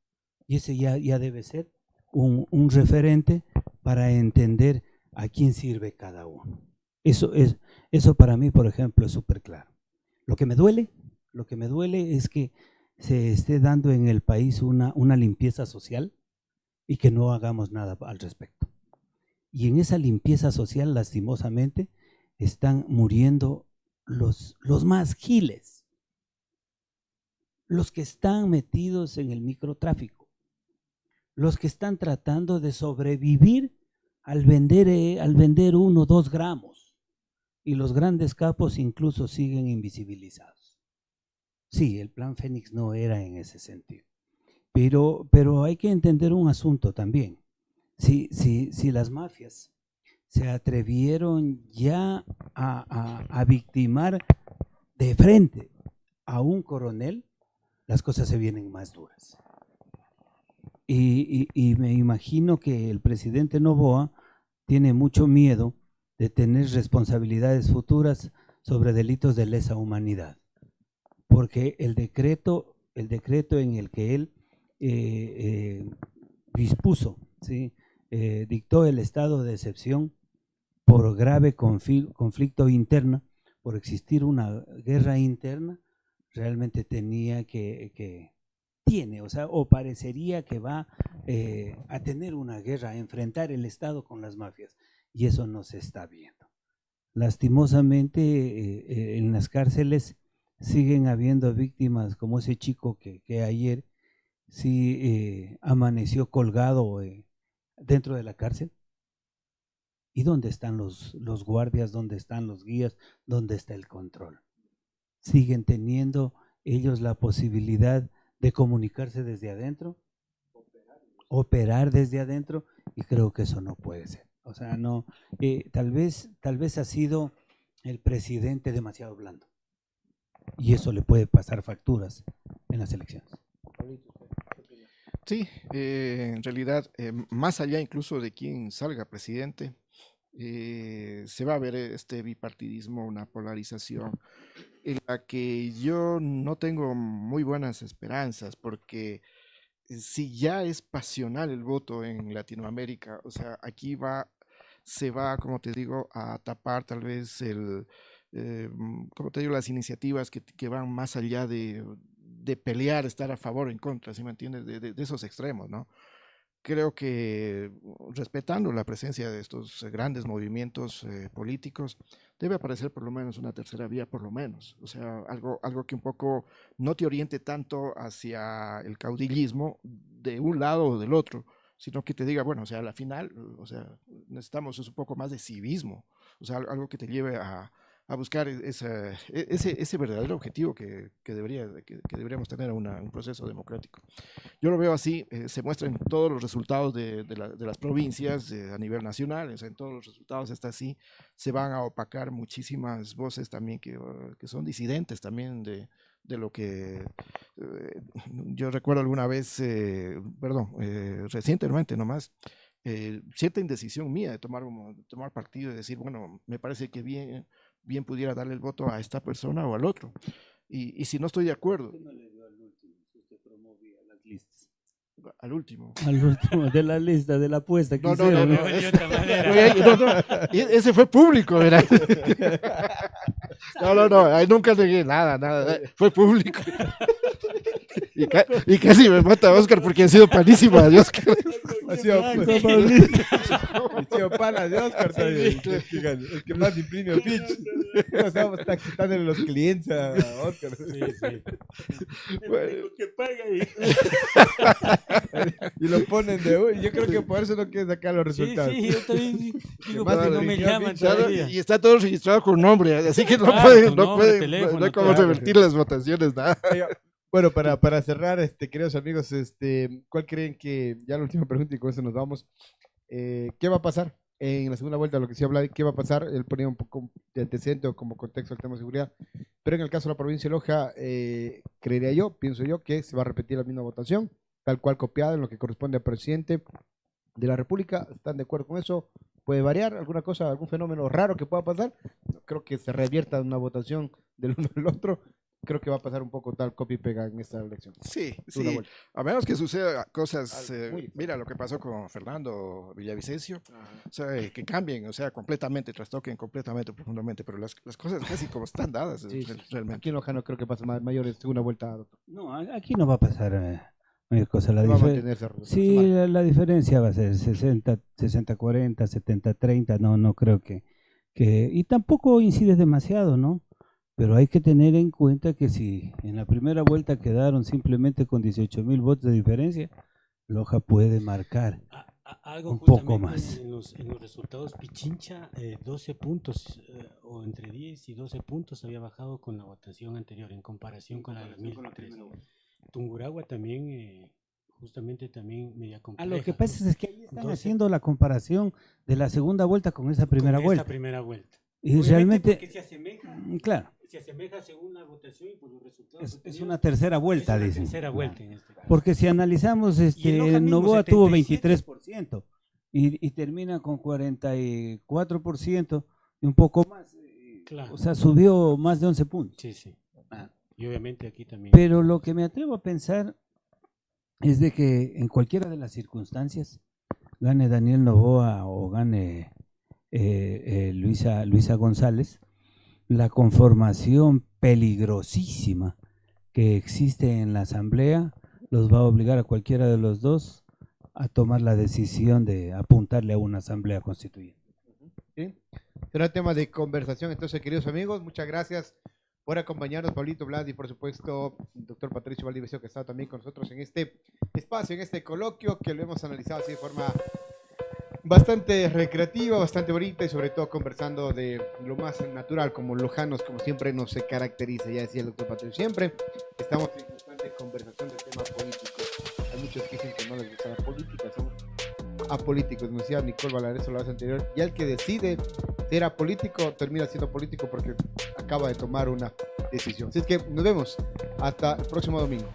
Y ese ya debe ser un referente para entender a quién sirve cada uno. Eso para mí, por ejemplo, es súper claro. Lo que me duele es que se esté dando en el país una limpieza social y que no hagamos nada al respecto. Y en esa limpieza social, lastimosamente, están muriendo los más giles, los que están metidos en el microtráfico, los que están tratando de sobrevivir al vender 1 o 2 gramos, y los grandes capos incluso siguen invisibilizados. Sí, el plan Fénix no era en ese sentido, pero hay que entender un asunto también. Si las mafias se atrevieron ya a victimar de frente a un coronel, las cosas se vienen más duras. Y me imagino que el presidente Noboa tiene mucho miedo de tener responsabilidades futuras sobre delitos de lesa humanidad, porque el decreto en el que él dispuso, ¿sí? Dictó el estado de excepción por grave conflicto interno, por existir una guerra interna, realmente tiene, o parecería que va a tener una guerra, a enfrentar el Estado con las mafias, y eso no se está viendo. Lastimosamente, en las cárceles siguen habiendo víctimas como ese chico que ayer sí amaneció colgado dentro de la cárcel. ¿Y dónde están los guardias? ¿Dónde están los guías? ¿Dónde está el control? ¿Siguen teniendo ellos la posibilidad de comunicarse desde adentro? Operar desde adentro, y creo que eso no puede ser. O sea, no, tal vez ha sido el presidente demasiado blando, y eso le puede pasar facturas en las elecciones. Sí, en realidad, más allá incluso de quién salga presidente, se va a ver este bipartidismo, una polarización en la que yo no tengo muy buenas esperanzas, porque si ya es pasional el voto en Latinoamérica, o sea, aquí se va, como te digo, a tapar tal vez como te digo, las iniciativas que van más allá de pelear, estar a favor o en contra, ¿sí me entiendes? De esos extremos, ¿no? Creo que respetando la presencia de estos grandes movimientos políticos, debe aparecer por lo menos una tercera vía, por lo menos. O sea, algo que un poco no te oriente tanto hacia el caudillismo de un lado o del otro, sino que te diga, bueno, o sea, a la final, o sea, necesitamos un poco más de civismo, o sea, algo que te lleve a buscar ese verdadero objetivo que deberíamos tener un proceso democrático. Yo lo veo así, se muestra en todos los resultados de las provincias a nivel nacional, o sea, en todos los resultados está así, se van a opacar muchísimas voces también que son disidentes también de lo que yo recuerdo alguna vez, recientemente nomás, cierta indecisión mía de tomar partido y decir, bueno, me parece que bien pudiera darle el voto a esta persona o al otro. Y si no estoy de acuerdo. ¿Por qué no le dio al último si usted promovía las listas? Al último. Al último de la lista, de la apuesta que No, no, hicieron, no, ¿no? no. De otra manera. Ese fue público, ¿verdad? No, ahí nunca negué nada, fue público. Y casi me mata Oscar porque ha sido panísima de Oscar. Ha sido, Paco, pues, Pablito. ha sido pana de Oscar también. El que más imprime pitch. No estamos quitándole los clientes a Oscar. Sí, sí. Bueno, Que paga y- Y lo ponen de uy. Yo creo que por eso no quieren sacar los Sí, resultados. sí, yo también digo, más ¿por qué no me imprimió llaman pinche todavía? y está todo registrado con nombre, así que no Claro, pueden, con no nombre, pueden, teléfono, no hay como claro. revertir las votaciones, nada. Oiga, bueno, para cerrar, queridos amigos, ¿cuál creen que, ya la última pregunta y con eso nos vamos, qué va a pasar en la segunda vuelta? Lo que sí habla, ¿qué va a pasar? Él ponía un poco de antecedente o como contexto el tema de seguridad, pero en el caso de la provincia de Loja, creería yo, pienso yo, que se va a repetir la misma votación, tal cual copiada en lo que corresponde al presidente de la República. ¿Están de acuerdo con eso? ¿Puede variar alguna cosa, algún fenómeno raro que pueda pasar? No creo que se revierta una votación del uno al otro. Creo que va a pasar un poco tal copy y pega en esta elección. Sí, Una sí. vuelta. A menos que suceda cosas, Algo muy mira lo que pasó con Fernando Villavicencio, o sea, que cambien, o sea, completamente, trastoquen completamente, profundamente, pero las cosas casi como están dadas, Sí, sí. realmente. Aquí en Loja no creo que pase mayores segunda vuelta, doctor. No, aquí no va a pasar mayor cosa. La Va a difer- mantenerse. Sí, la diferencia va a ser 60-40, 70-30, no creo que... Y tampoco incide demasiado, ¿no? Pero hay que tener en cuenta que si en la primera vuelta quedaron simplemente con 18,000 votos de diferencia, Loja puede marcar. Algo Un poco justamente más. En los resultados, Pichincha, 12 puntos, o entre 10 y 12 puntos había bajado con la votación anterior en comparación con la de 2013. Tungurahua también, justamente también media compleja. Lo que pasa es que ahí están 12. haciendo la comparación de la segunda vuelta con esa primera con vuelta. esta primera vuelta. Y Obviamente realmente, porque claro, se asemeja según la votación y por los resultados es obtenidos. una tercera vuelta, Es una dicen. tercera vuelta en este caso. Porque si analizamos, Y en Loja mismo, Novoa tuvo 77. 23% y termina con 44% y un poco más. Claro. O sea, subió más de 11 puntos. Sí, sí. Y obviamente aquí también. Pero lo que me atrevo a pensar es de que en cualquiera de las circunstancias, gane Daniel Novoa o gane Luisa González, la conformación peligrosísima que existe en la Asamblea los va a obligar a cualquiera de los dos a tomar la decisión de apuntarle a una Asamblea Constituyente. ¿Sí? Será tema de conversación. Entonces, queridos amigos, muchas gracias por acompañarnos, Pablito Blas, y por supuesto, el doctor Patricio Valdivieso, que está también con nosotros en este espacio, en este coloquio, que lo hemos analizado así de forma bastante recreativa, bastante bonita y sobre todo conversando de lo más natural, como lojanos, como siempre nos se caracteriza. Ya decía el doctor Patricio, siempre estamos en constante conversación de temas políticos. Hay muchos que dicen que no les gusta la política, son apolíticos, nos decía Nicole Valareso la vez anterior, y el que decide ser apolítico termina siendo político porque acaba de tomar una decisión. Así es que nos vemos hasta el próximo domingo.